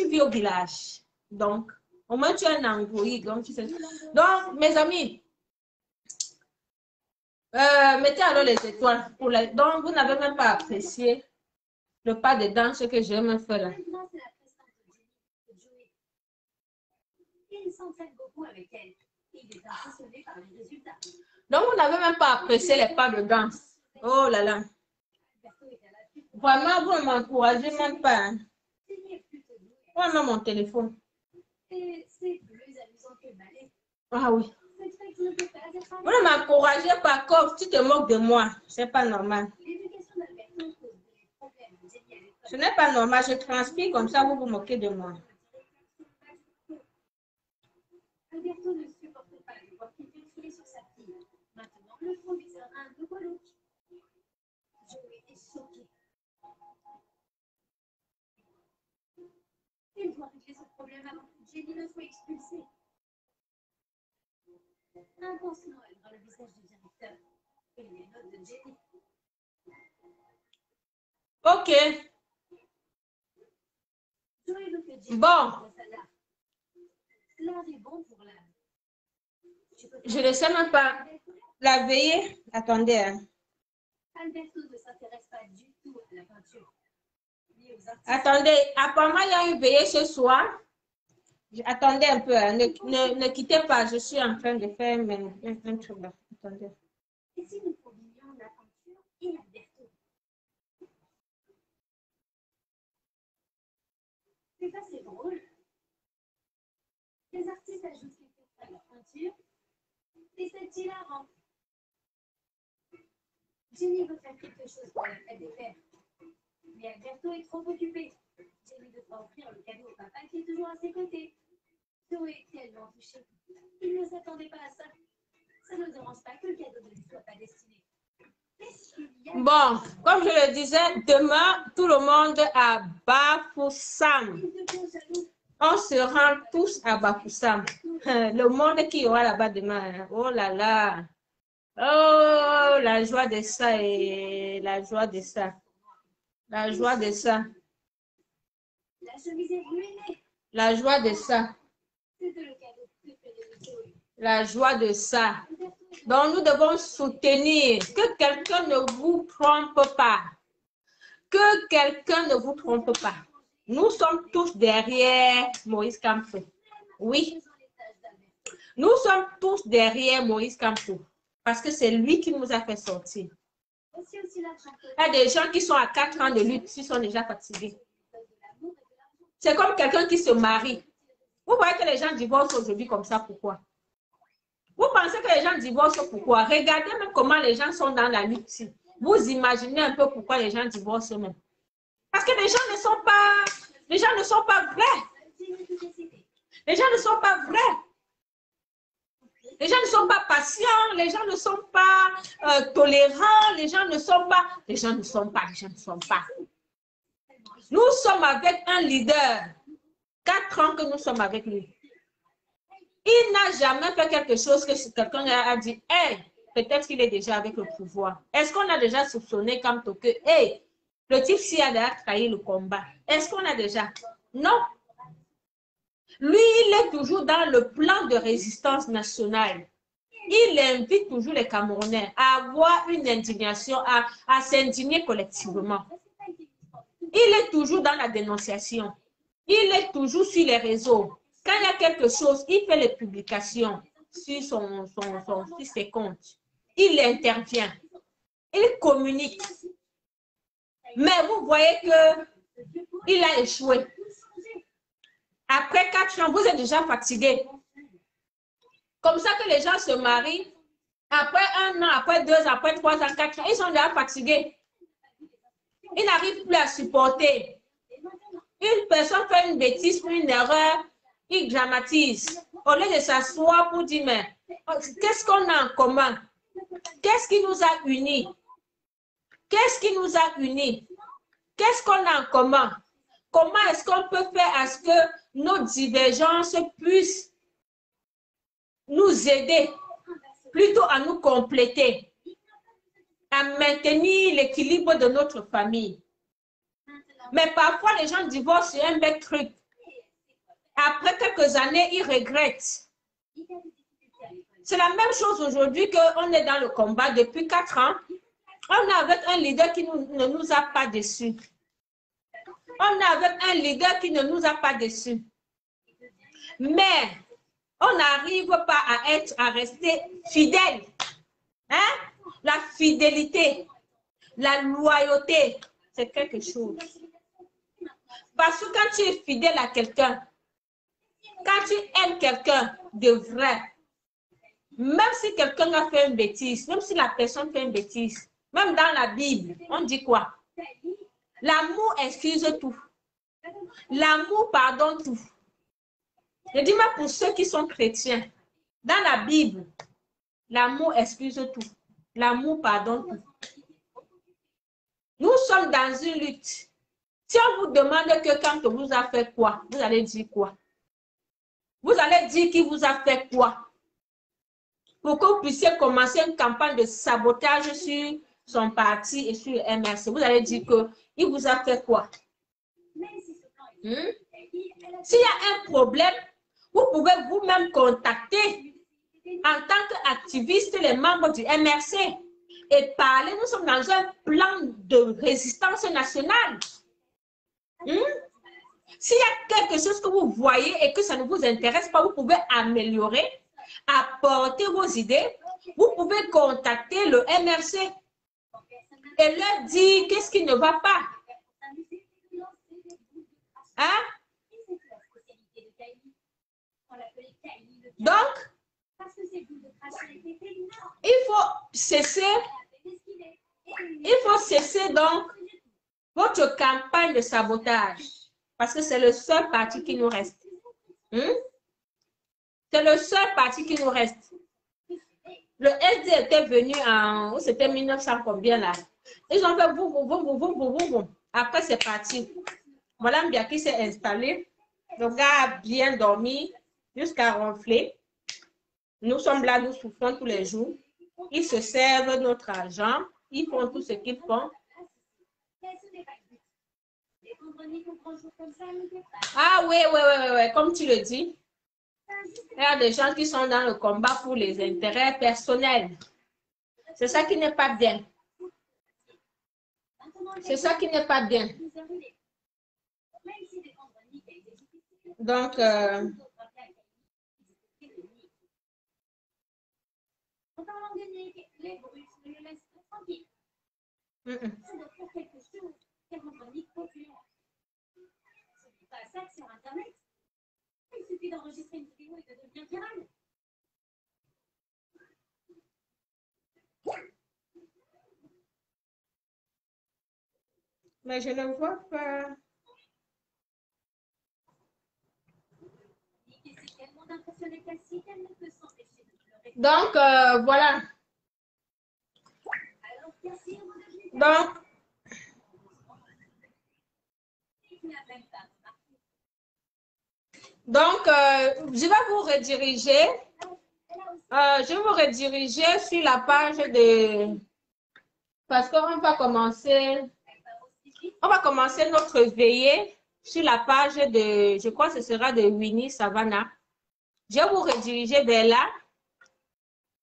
C: vis au village. Donc, au moins tu es un androïde. Donc, mes amis, mettez alors les étoiles. Donc, vous n'avez même pas apprécié le pas de danse que j'aime faire là.
B: Il s'entraîne beaucoup avec elle. Il est impressionné par les résultats.
C: Donc, vous n'avez même pas apprécié les pas de danse. Oh là là. Vraiment, vous ne m'encouragez même pas. Hein. Vraiment mon téléphone.
B: C'est plus amusant que le ballet.
C: Ah oui. Vous ne m'encouragez pas comme tu te moques de moi. C'est pas normal. Ce n'est pas normal. Je transpire comme ça, vous vous moquez de moi.
B: Alberto ne supporte pas de voir quelqu'un crier sur sa fille. Maintenant, le proviseur a un nouveau look. Joey est choqué. Il doit régler ce problème avant que Jenny ne soit expulsée. Un pansement dans le visage du directeur et les notes de Jenny.
C: Ok.
B: Joey veut que Jenny
C: bon.
B: L'art est bon pour l'âme.
C: Je ne sais même pas. La veillée. Attendez. Hein.
B: Alberto ne s'intéresse pas du tout à la peinture.
C: Attendez. Apparemment, il y a une veillée ce soir. Attendez un peu. Hein. Ne quittez pas. Je suis en train de faire un truc là. Attendez.
B: Et si nous combinions la peinture et Alberto? C'est pas si drôle. Les artistes ajoutent quelque chose à leur peinture et c'est hilarant. Jenny veut faire quelque chose pour la fête des pères. Mais Alberto est trop occupé. Jenny devra offrir le cadeau au papa qui est toujours à ses côtés. Zoé est tellement touchée. Il ne s'attendait pas à ça. Ça ne dérange pas que le cadeau ne lui soit pas destiné.
C: Bon, comme je le disais, demain, tout le monde à Bafoussam. On se rend tous à Bafoussam. Le monde qui aura là-bas demain. Oh là là. Oh, la joie de ça et la joie de ça. La joie de ça.
B: La chemise est ruinée.
C: La joie de ça.
B: C'était le cadeau préféré de Zoé.
C: La joie de ça. Donc, nous devons soutenir que quelqu'un ne vous trompe pas. Que quelqu'un ne vous trompe pas. Nous sommes tous derrière Moïse Kamto. Oui. Nous sommes tous derrière Moïse Kamto. Parce que c'est lui qui nous a fait sortir. Il y a des gens qui sont à 4 ans de lutte, qui sont déjà fatigués. C'est comme quelqu'un qui se marie. Vous voyez que les gens divorcent aujourd'hui comme ça, pourquoi? Vous pensez que les gens divorcent pourquoi? Regardez même comment les gens sont dans la lutte. Vous imaginez un peu pourquoi les gens divorcent même. Parce que les gens ne sont pas vrais. Les gens ne sont pas vrais. Les gens ne sont pas patients, les gens ne sont pas tolérants, les gens ne sont pas. Nous sommes avec un leader. 4 ans que nous sommes avec lui. Il n'a jamais fait quelque chose que quelqu'un a dit, hey, peut-être qu'il est déjà avec le pouvoir. Est-ce qu'on a déjà soupçonné comme que, hey, le type ci a déjà trahi le combat? Est-ce qu'on a déjà? Non. Lui, il est toujours dans le plan de résistance nationale. Il invite toujours les Camerounais à avoir une indignation, à s'indigner collectivement. Il est toujours dans la dénonciation. Il est toujours sur les réseaux. Quand il y a quelque chose, il fait les publications sur ses comptes. Il intervient. Il communique. Mais vous voyez qu'il a échoué. Après 4 ans, vous êtes déjà fatigué. Comme ça que les gens se marient. Après 1 an, après 2 ans, après 3 ans, 4 ans, ils sont déjà fatigués. Ils n'arrivent plus à supporter. Une personne fait une bêtise ou une erreur, il dramatise. Au lieu de s'asseoir pour dire, mais qu'est-ce qu'on a en commun? Qu'est-ce qui nous a unis? Qu'est-ce qui nous a unis? Qu'est-ce qu'on a en commun? Comment est-ce qu'on peut faire à ce que nos divergences puissent nous aider, plutôt à nous compléter, à maintenir l'équilibre de notre famille? Mais parfois, les gens divorcent sur un bel truc. Après quelques années, ils regrettent. C'est la même chose aujourd'hui qu'on est dans le combat depuis 4 ans. On est avec un leader qui ne nous a pas déçus. On est avec un leader qui ne nous a pas déçus. Mais on n'arrive pas à rester fidèle. Hein? La fidélité, la loyauté, c'est quelque chose. Parce que quand tu es fidèle à quelqu'un, quand tu aimes quelqu'un de vrai, même si quelqu'un a fait une bêtise, même si la personne fait une bêtise, même dans la Bible, on dit quoi? L'amour excuse tout. L'amour pardonne tout. Je dis même pour ceux qui sont chrétiens, dans la Bible, l'amour excuse tout. L'amour pardonne tout. Nous sommes dans une lutte. Si on vous demande que quand on vous a fait quoi, vous allez dire quoi? Vous allez dire qu'il vous a fait quoi? Pour que vous puissiez commencer une campagne de sabotage sur son parti et sur le MRC. Vous allez dire qu'il vous a fait quoi? S'il y a un problème, vous pouvez vous-même contacter en tant qu'activiste les membres du MRC et parler. Nous sommes dans un plan de résistance nationale. S'il y a quelque chose que vous voyez et que ça ne vous intéresse pas, vous pouvez améliorer, apporter vos idées. Vous pouvez contacter le MRC et leur dire qu'est-ce qui ne va pas. Hein? Donc, il faut cesser donc votre campagne de sabotage parce que c'est le seul parti qui nous reste. C'est le seul parti qui nous reste. Le SD était venu en, c'était 1900 combien là? Ils ont fait boum. Après c'est parti. Voilà Mbia qui s'est installé. Le gars a bien dormi jusqu'à ronfler. Nous sommes là, nous souffrons tous les jours. Ils se servent notre argent. Ils font tout ce qu'ils font. Ah oui, comme tu le dis. Il y a des gens qui sont dans le combat pour les intérêts personnels. C'est ça qui n'est pas bien. C'est ça qui n'est pas bien. Donc,
B: Il suffit d'enregistrer une vidéo et de devenir viral.
C: Mais je ne vois pas.
B: C'est tellement d'impressionner Cassie qu'elle ne peut s'empêcher de pleurer.
C: Donc, voilà. Donc, je vais vous rediriger. Je vais vous rediriger sur la page de... Parce qu'on va commencer... On va commencer notre veillée sur la page de... Je crois que ce sera de Winnie Savannah. Je vais vous rediriger vers là.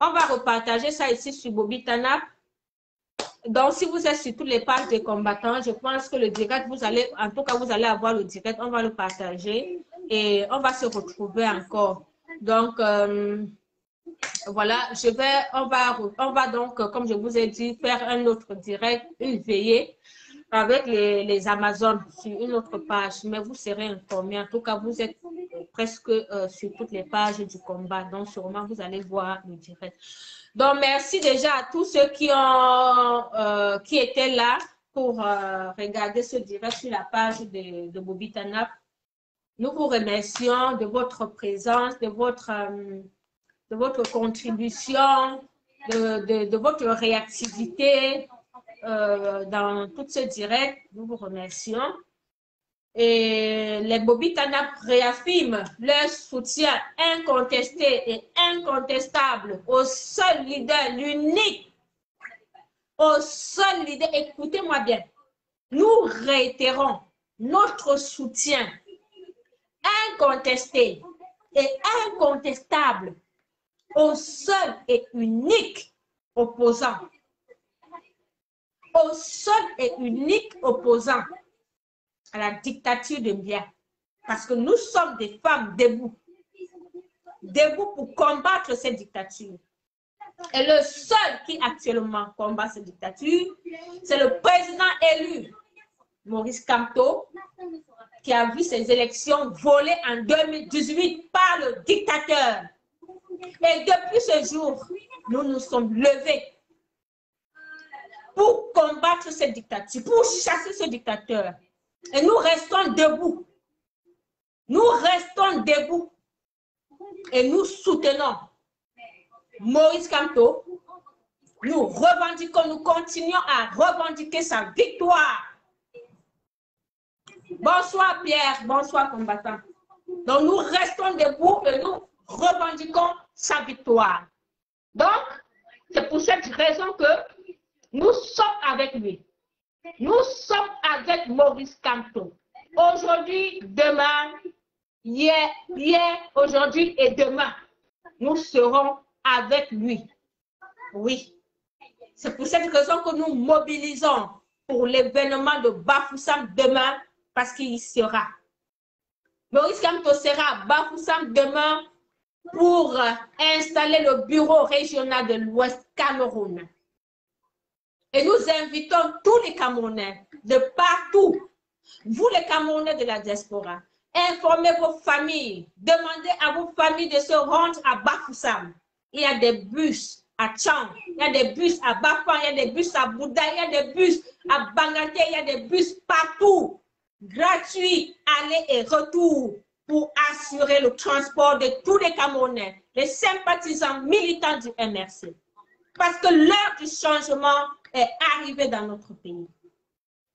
C: On va repartager ça ici sur Bobby Tanap. Donc, si vous êtes sur toutes les pages des combattants, je pense que le direct, vous allez, en tout cas, vous allez avoir le direct. On va le partager et on va se retrouver encore. Donc, voilà, on va donc, comme je vous ai dit, faire un autre direct, une veillée avec les Amazones sur une autre page. Mais vous serez informés. En tout cas, vous êtes presque sur toutes les pages du combat. Donc, sûrement, vous allez voir le direct. Donc, merci déjà à tous ceux qui étaient là pour regarder ce direct sur la page de Bobby Tanap. Nous vous remercions de votre présence, de votre contribution, de votre réactivité dans tout ce direct. Nous vous remercions. Et les Bobby Tanap réaffirment leur soutien incontesté et incontestable au seul leader, l'unique, au seul leader. Écoutez-moi bien, nous réitérons notre soutien incontesté et incontestable au seul et unique opposant. Au seul et unique opposant à la dictature de Mbia. Parce que nous sommes des femmes debout. Debout pour combattre cette dictature. Et le seul qui actuellement combat cette dictature, c'est le président élu, Maurice Kamto, qui a vu ses élections volées en 2018 par le dictateur. Et depuis ce jour, nous nous sommes levés pour combattre cette dictature, pour chasser ce dictateur. Et nous restons debout. Nous restons debout. Et nous soutenons Maurice Kamto. Nous revendiquons, nous continuons à revendiquer sa victoire. Bonsoir Pierre, bonsoir combattant. Donc nous restons debout et nous revendiquons sa victoire. Donc, c'est pour cette raison que nous sommes avec lui. Nous sommes avec Maurice Kamto. Aujourd'hui, demain, hier, aujourd'hui et demain, nous serons avec lui. Oui. C'est pour cette raison que nous mobilisons pour l'événement de Bafoussam demain, parce qu'il y sera. Maurice Kamto sera à Bafoussam demain pour installer le bureau régional de l'Ouest Cameroun. Et nous invitons tous les Camerounais de partout, vous les Camerounais de la diaspora, informez vos familles, demandez à vos familles de se rendre à Bafoussam. Il y a des bus à Tchang, il y a des bus à Bafan, il y a des bus à Bouddha, il y a des bus à Bangaté, il y a des bus partout, gratuits, aller et retour, pour assurer le transport de tous les Camerounais, les sympathisants militants du MRC. Parce que l'heure du changement est arrivée dans notre pays.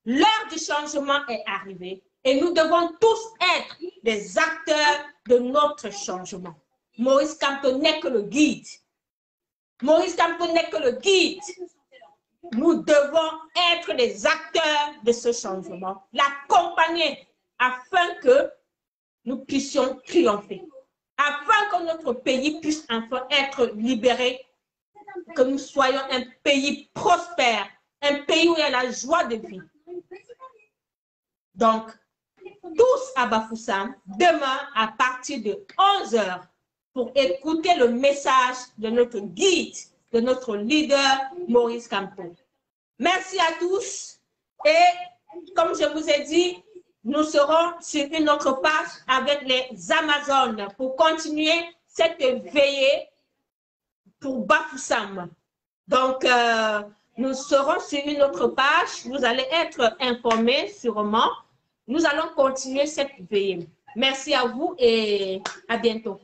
C: L'heure du changement est arrivée et nous devons tous être des acteurs de notre changement. Maurice Kamto n'est que le guide. Maurice Kamto n'est que le guide. Nous devons être des acteurs de ce changement, l'accompagner afin que nous puissions triompher, afin que notre pays puisse enfin être libéré, que nous soyons un pays prospère, un pays où il y a la joie de vie. Donc, tous à Bafoussam, demain à partir de 11 h, pour écouter le message de notre guide, de notre leader, Maurice Kamto. Merci à tous et comme je vous ai dit, nous serons sur une autre page avec les Amazones pour continuer cette veillée pour Bafoussam. Donc, nous serons sur une autre page. Vous allez être informés sûrement. Nous allons continuer cette veillée. Merci à vous et à bientôt.